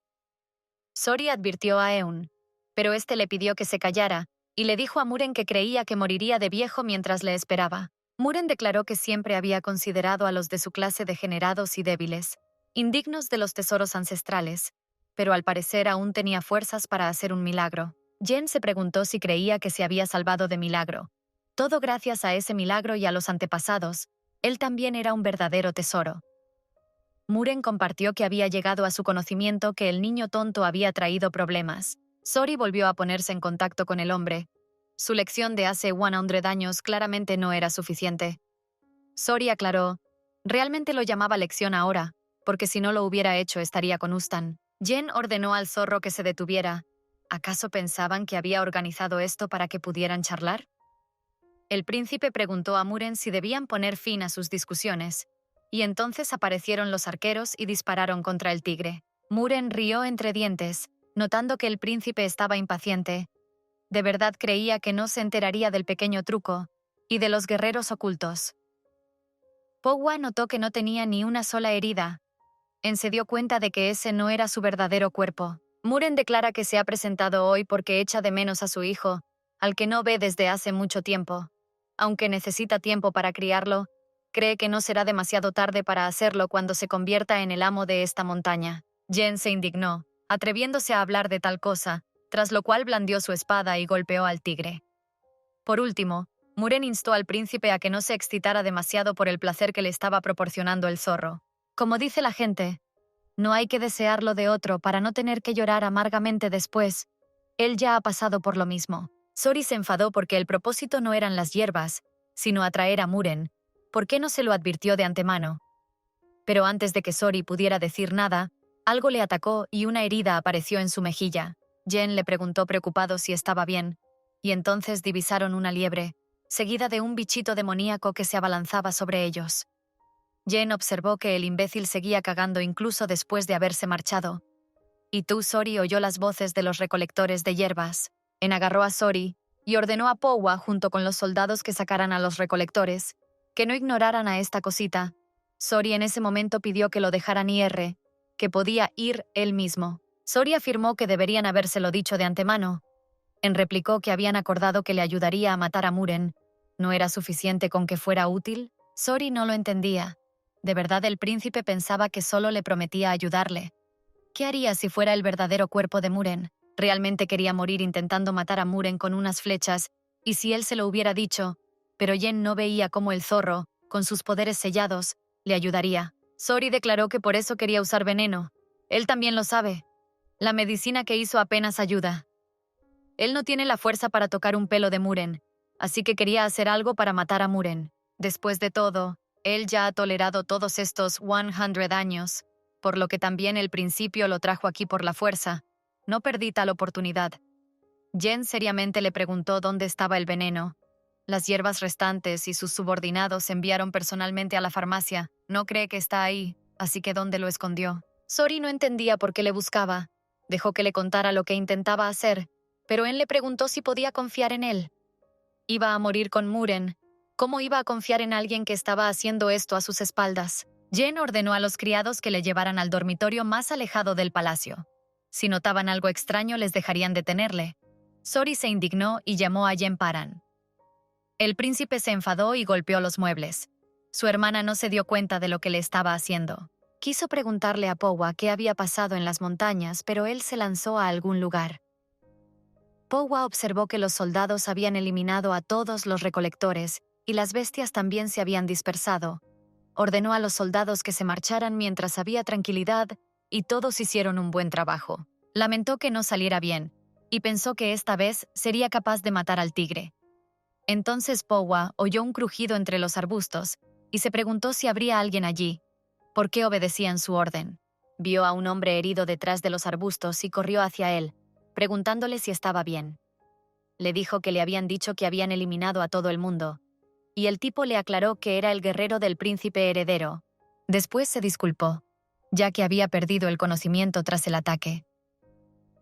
A: Sori advirtió a Eun, pero este le pidió que se callara y le dijo a Muren que creía que moriría de viejo mientras le esperaba. Muren declaró que siempre había considerado a los de su clase degenerados y débiles, indignos de los tesoros ancestrales, pero al parecer aún tenía fuerzas para hacer un milagro. Jen se preguntó si creía que se había salvado de milagro. Todo gracias a ese milagro y a los antepasados, él también era un verdadero tesoro. Muren compartió que había llegado a su conocimiento que el niño tonto había traído problemas. Sori volvió a ponerse en contacto con el hombre. Su lección de hace 100 años claramente no era suficiente. Sori aclaró, realmente lo llamaba lección ahora, porque si no lo hubiera hecho estaría con Ustan. Jen ordenó al zorro que se detuviera. ¿Acaso pensaban que había organizado esto para que pudieran charlar? El príncipe preguntó a Muren si debían poner fin a sus discusiones, y entonces aparecieron los arqueros y dispararon contra el tigre. Muren rió entre dientes, notando que el príncipe estaba impaciente. De verdad creía que no se enteraría del pequeño truco y de los guerreros ocultos. Powa notó que no tenía ni una sola herida. Se dio cuenta de que ese no era su verdadero cuerpo. Muren declara que se ha presentado hoy porque echa de menos a su hijo, al que no ve desde hace mucho tiempo. Aunque necesita tiempo para criarlo, cree que no será demasiado tarde para hacerlo cuando se convierta en el amo de esta montaña. Jen se indignó, atreviéndose a hablar de tal cosa, tras lo cual blandió su espada y golpeó al tigre. Por último, Muren instó al príncipe a que no se excitara demasiado por el placer que le estaba proporcionando el zorro. Como dice la gente, No hay que desearlo de otro para no tener que llorar amargamente después. Él ya ha pasado por lo mismo. Sori se enfadó porque el propósito no eran las hierbas, sino atraer a Muren. ¿Por qué no se lo advirtió de antemano? Pero antes de que Sori pudiera decir nada, algo le atacó y una herida apareció en su mejilla. Jen le preguntó preocupado si estaba bien, y entonces divisaron una liebre, seguida de un bichito demoníaco que se abalanzaba sobre ellos. Jen observó que el imbécil seguía cagando incluso después de haberse marchado. Y tú, Sori, oyó las voces de los recolectores de hierbas. En agarró a Sori y ordenó a Powa, junto con los soldados que sacaran a los recolectores, que no ignoraran a esta cosita. Sori en ese momento pidió que lo dejaran ir, que podía ir él mismo. Sori afirmó que deberían habérselo dicho de antemano. Replicó que habían acordado que le ayudaría a matar a Muren. ¿No era suficiente con que fuera útil? Sori no lo entendía. De verdad el príncipe pensaba que solo le prometía ayudarle. ¿Qué haría si fuera el verdadero cuerpo de Muren? Realmente quería morir intentando matar a Muren con unas flechas, y si él se lo hubiera dicho, pero Jen no veía cómo el zorro, con sus poderes sellados, le ayudaría. Sori declaró que por eso quería usar veneno. Él también lo sabe. La medicina que hizo apenas ayuda. Él no tiene la fuerza para tocar un pelo de Muren, así que quería hacer algo para matar a Muren. Después de todo, él ya ha tolerado todos estos 100 años, por lo que también el principio lo trajo aquí por la fuerza. No perdí tal oportunidad. Jen seriamente le preguntó dónde estaba el veneno. Las hierbas restantes y sus subordinados enviaron personalmente a la farmacia. No cree que está ahí, así que ¿dónde lo escondió? Sori no entendía por qué le buscaba. Dejó que le contara lo que intentaba hacer, pero él le preguntó si podía confiar en él. Iba a morir con Muren. ¿Cómo iba a confiar en alguien que estaba haciendo esto a sus espaldas? Jen ordenó a los criados que le llevaran al dormitorio más alejado del palacio. Si notaban algo extraño, les dejarían detenerle. Sori se indignó y llamó a Jen Paran. El príncipe se enfadó y golpeó los muebles. Su hermana no se dio cuenta de lo que le estaba haciendo. Quiso preguntarle a Powa qué había pasado en las montañas, pero él se lanzó a algún lugar. Powa observó que los soldados habían eliminado a todos los recolectores y las bestias también se habían dispersado. Ordenó a los soldados que se marcharan mientras había tranquilidad y todos hicieron un buen trabajo. Lamentó que no saliera bien y pensó que esta vez sería capaz de matar al tigre. Entonces Powa oyó un crujido entre los arbustos y se preguntó si habría alguien allí. ¿Por qué obedecían su orden? Vio a un hombre herido detrás de los arbustos y corrió hacia él, preguntándole si estaba bien. Le dijo que le habían dicho que habían eliminado a todo el mundo, y el tipo le aclaró que era el guerrero del príncipe heredero. Después se disculpó, ya que había perdido el conocimiento tras el ataque.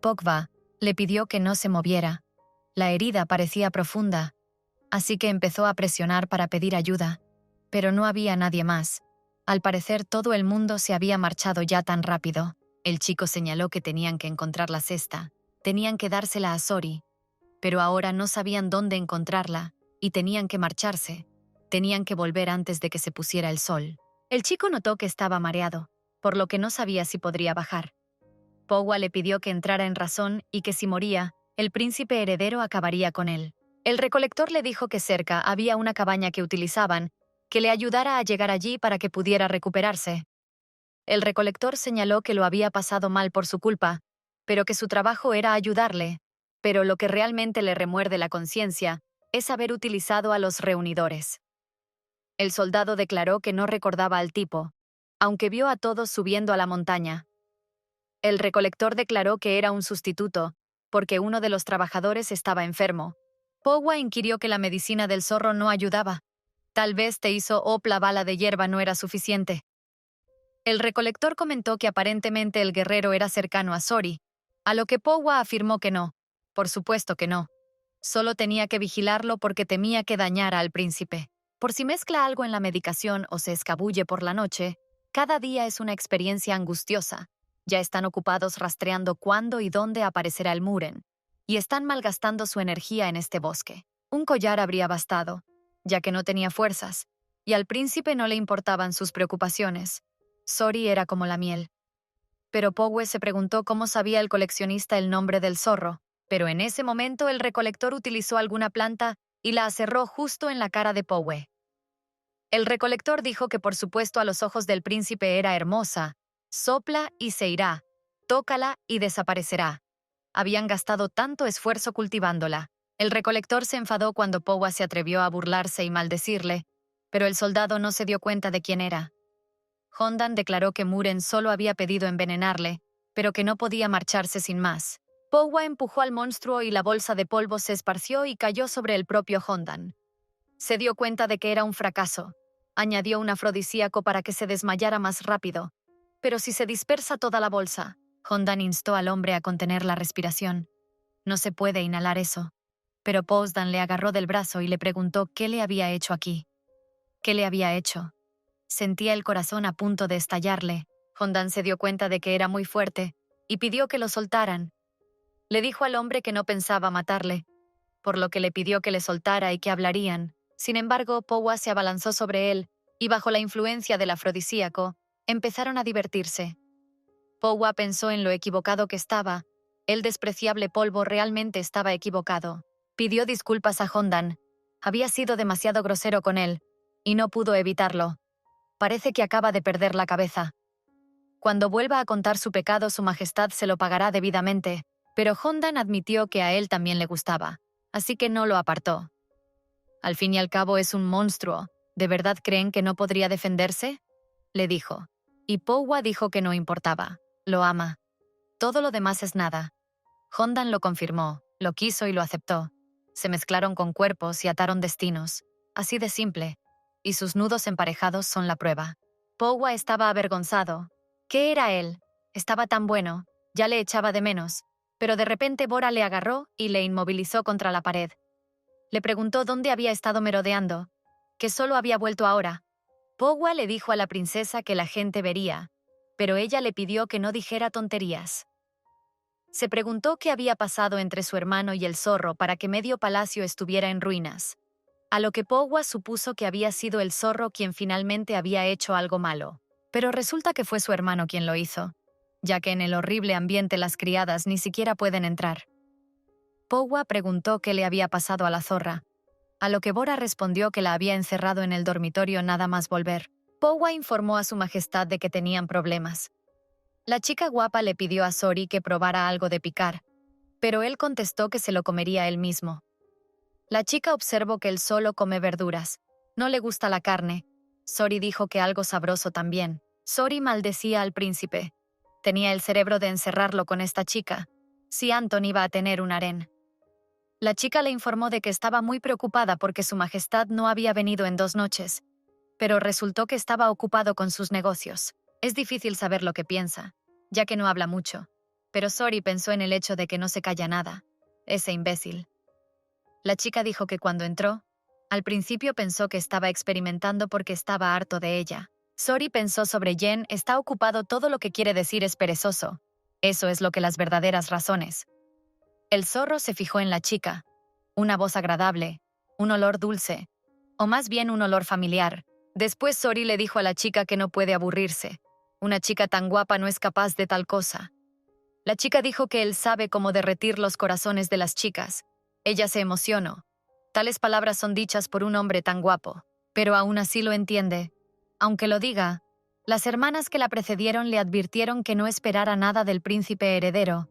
A: Pogba le pidió que no se moviera. La herida parecía profunda, así que empezó a presionar para pedir ayuda, pero no había nadie más. Al parecer todo el mundo se había marchado ya tan rápido. El chico señaló que tenían que encontrar la cesta. Tenían que dársela a Sori, pero ahora no sabían dónde encontrarla y tenían que marcharse. Tenían que volver antes de que se pusiera el sol. El chico notó que estaba mareado, por lo que no sabía si podría bajar. Powa le pidió que entrara en razón y que si moría, el príncipe heredero acabaría con él. El recolector le dijo que cerca había una cabaña que utilizaban, que le ayudara a llegar allí para que pudiera recuperarse. El recolector señaló que lo había pasado mal por su culpa, pero que su trabajo era ayudarle. Pero lo que realmente le remuerde la conciencia es haber utilizado a los reunidores. El soldado declaró que no recordaba al tipo, aunque vio a todos subiendo a la montaña. El recolector declaró que era un sustituto, porque uno de los trabajadores estaba enfermo. Powa inquirió que la medicina del zorro no ayudaba. Tal vez te hizo la bala de hierba no era suficiente. El recolector comentó que aparentemente el guerrero era cercano a Sori, a lo que Powa afirmó que no. Por supuesto que no. Solo tenía que vigilarlo porque temía que dañara al príncipe. Por si mezcla algo en la medicación o se escabulle por la noche, cada día es una experiencia angustiosa. Ya están ocupados rastreando cuándo y dónde aparecerá el Muren, y están malgastando su energía en este bosque. Un collar habría bastado, ya que no tenía fuerzas, y al príncipe no le importaban sus preocupaciones. Sori era como la miel. Pero Powe se preguntó cómo sabía el coleccionista el nombre del zorro, pero en ese momento el recolector utilizó alguna planta y la aserró justo en la cara de Powe. El recolector dijo que por supuesto a los ojos del príncipe era hermosa, Sopla y se irá. Tócala y desaparecerá. Habían gastado tanto esfuerzo cultivándola. El recolector se enfadó cuando Powa se atrevió a burlarse y maldecirle, pero el soldado no se dio cuenta de quién era. Hondan declaró que Muren solo había pedido envenenarle, pero que no podía marcharse sin más. Powa empujó al monstruo y la bolsa de polvo se esparció y cayó sobre el propio Hondan. Se dio cuenta de que era un fracaso. Añadió un afrodisíaco para que se desmayara más rápido. Pero si se dispersa toda la bolsa, Hondan instó al hombre a contener la respiración. No se puede inhalar eso. Pero Posdan le agarró del brazo y le preguntó qué le había hecho aquí. ¿Qué le había hecho? Sentía el corazón a punto de estallarle. Hondan se dio cuenta de que era muy fuerte y pidió que lo soltaran. Le dijo al hombre que no pensaba matarle, por lo que le pidió que le soltara y que hablarían. Sin embargo, Powa se abalanzó sobre él y bajo la influencia del afrodisíaco, empezaron a divertirse. Powa pensó en lo equivocado que estaba. El despreciable polvo realmente estaba equivocado. Pidió disculpas a Hondan. Había sido demasiado grosero con él, y no pudo evitarlo. Parece que acaba de perder la cabeza. Cuando vuelva a contar su pecado, su majestad se lo pagará debidamente, pero Hondan admitió que a él también le gustaba, así que no lo apartó. Al fin y al cabo es un monstruo. ¿De verdad creen que no podría defenderse? Le dijo. Y Powa dijo que no importaba. Lo ama. Todo lo demás es nada. Hondan lo confirmó, lo quiso y lo aceptó. Se mezclaron con cuerpos y ataron destinos. Así de simple. Y sus nudos emparejados son la prueba. Powa estaba avergonzado. ¿Qué era él? Estaba tan bueno. Ya le echaba de menos. Pero de repente Bora le agarró y le inmovilizó contra la pared. Le preguntó dónde había estado merodeando, que solo había vuelto ahora. Powa le dijo a la princesa que la gente vería, pero ella le pidió que no dijera tonterías. Se preguntó qué había pasado entre su hermano y el zorro para que medio palacio estuviera en ruinas, a lo que Powa supuso que había sido el zorro quien finalmente había hecho algo malo. Pero resulta que fue su hermano quien lo hizo, ya que en el horrible ambiente las criadas ni siquiera pueden entrar. Powa preguntó qué le había pasado a la zorra, a lo que Bora respondió que la había encerrado en el dormitorio nada más volver. Powa informó a su majestad de que tenían problemas. La chica guapa le pidió a Sori que probara algo de picar, pero él contestó que se lo comería él mismo. La chica observó que él solo come verduras. No le gusta la carne. Sori dijo que algo sabroso también. Sori maldecía al príncipe. Tenía el cerebro de encerrarlo con esta chica. Si Anton iba a tener un harén. La chica le informó de que estaba muy preocupada porque su majestad no había venido en 2 noches, pero resultó que estaba ocupado con sus negocios. Es difícil saber lo que piensa, ya que no habla mucho, pero Sori pensó en el hecho de que no se calla nada. Ese imbécil. La chica dijo que cuando entró, al principio pensó que estaba experimentando porque estaba harto de ella. Sori pensó sobre Jen, está ocupado, todo lo que quiere decir es perezoso. Eso es lo que las verdaderas razones. El zorro se fijó en la chica. Una voz agradable, un olor dulce, o más bien un olor familiar. Después Sori le dijo a la chica que no puede aburrirse. Una chica tan guapa no es capaz de tal cosa. La chica dijo que él sabe cómo derretir los corazones de las chicas. Ella se emocionó. Tales palabras son dichas por un hombre tan guapo, pero aún así lo entiende. Aunque lo diga, las hermanas que la precedieron le advirtieron que no esperara nada del príncipe heredero.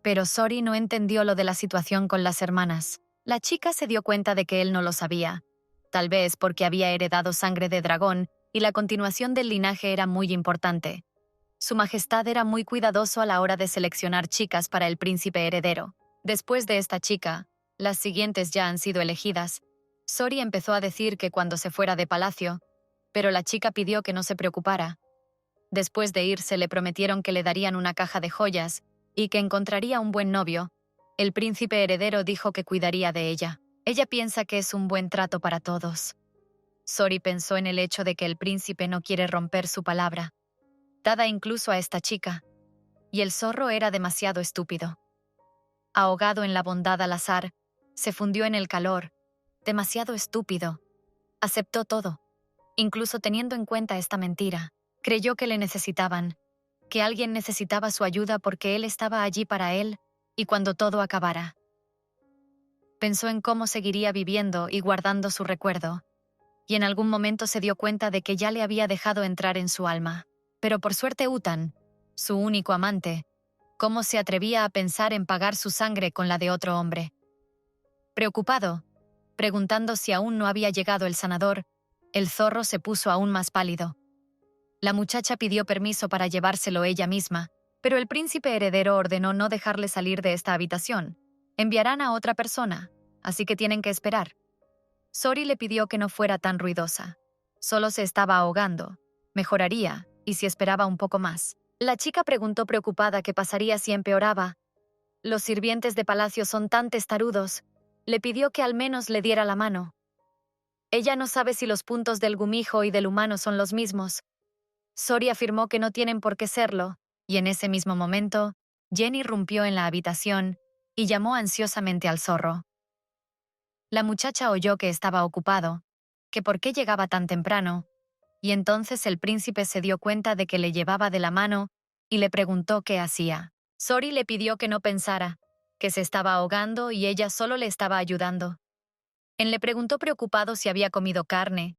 A: Pero Sori no entendió lo de la situación con las hermanas. La chica se dio cuenta de que él no lo sabía. Tal vez porque había heredado sangre de dragón y la continuación del linaje era muy importante. Su majestad era muy cuidadoso a la hora de seleccionar chicas para el príncipe heredero. Después de esta chica, las siguientes ya han sido elegidas. Sori empezó a decir que cuando se fuera de palacio, pero la chica pidió que no se preocupara. Después de irse le prometieron que le darían una caja de joyas y que encontraría un buen novio. El príncipe heredero dijo que cuidaría de ella. Ella piensa que es un buen trato para todos. Sori pensó en el hecho de que el príncipe no quiere romper su palabra, dada incluso a esta chica. Y el zorro era demasiado estúpido. Ahogado en la bondad al azar, se fundió en el calor. Demasiado estúpido. Aceptó todo, incluso teniendo en cuenta esta mentira. Creyó que le necesitaban, que alguien necesitaba su ayuda porque él estaba allí para él, y cuando todo acabara. Pensó en cómo seguiría viviendo y guardando su recuerdo, y en algún momento se dio cuenta de que ya le había dejado entrar en su alma. Pero por suerte Utan, su único amante, ¿cómo se atrevía a pensar en pagar su sangre con la de otro hombre? Preocupado, preguntando si aún no había llegado el sanador, el zorro se puso aún más pálido. La muchacha pidió permiso para llevárselo ella misma, pero el príncipe heredero ordenó no dejarle salir de esta habitación. Enviarán a otra persona, así que tienen que esperar. Sori le pidió que no fuera tan ruidosa. Solo se estaba ahogando. Mejoraría, y si esperaba un poco más. La chica preguntó preocupada qué pasaría si empeoraba. Los sirvientes de palacio son tan testarudos. Le pidió que al menos le diera la mano. Ella no sabe si los puntos del gumijo y del humano son los mismos. Sori afirmó que no tienen por qué serlo, y en ese mismo momento, Jenny irrumpió en la habitación y llamó ansiosamente al zorro. La muchacha oyó que estaba ocupado, que por qué llegaba tan temprano, y entonces el príncipe se dio cuenta de que le llevaba de la mano y le preguntó qué hacía. Sori le pidió que no pensara, que se estaba ahogando y ella solo le estaba ayudando. Él le preguntó preocupado si había comido carne,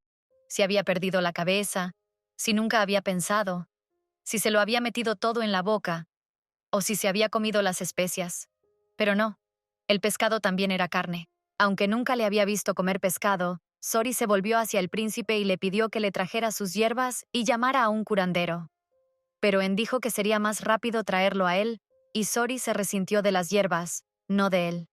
A: si había perdido la cabeza, si nunca había pensado, si se lo había metido todo en la boca, o si se había comido las especias. Pero no, el pescado también era carne. Aunque nunca le había visto comer pescado, Sori se volvió hacia el príncipe y le pidió que le trajera sus hierbas y llamara a un curandero. Pero En dijo que sería más rápido traerlo a él, y Sori se resintió de las hierbas, no de él.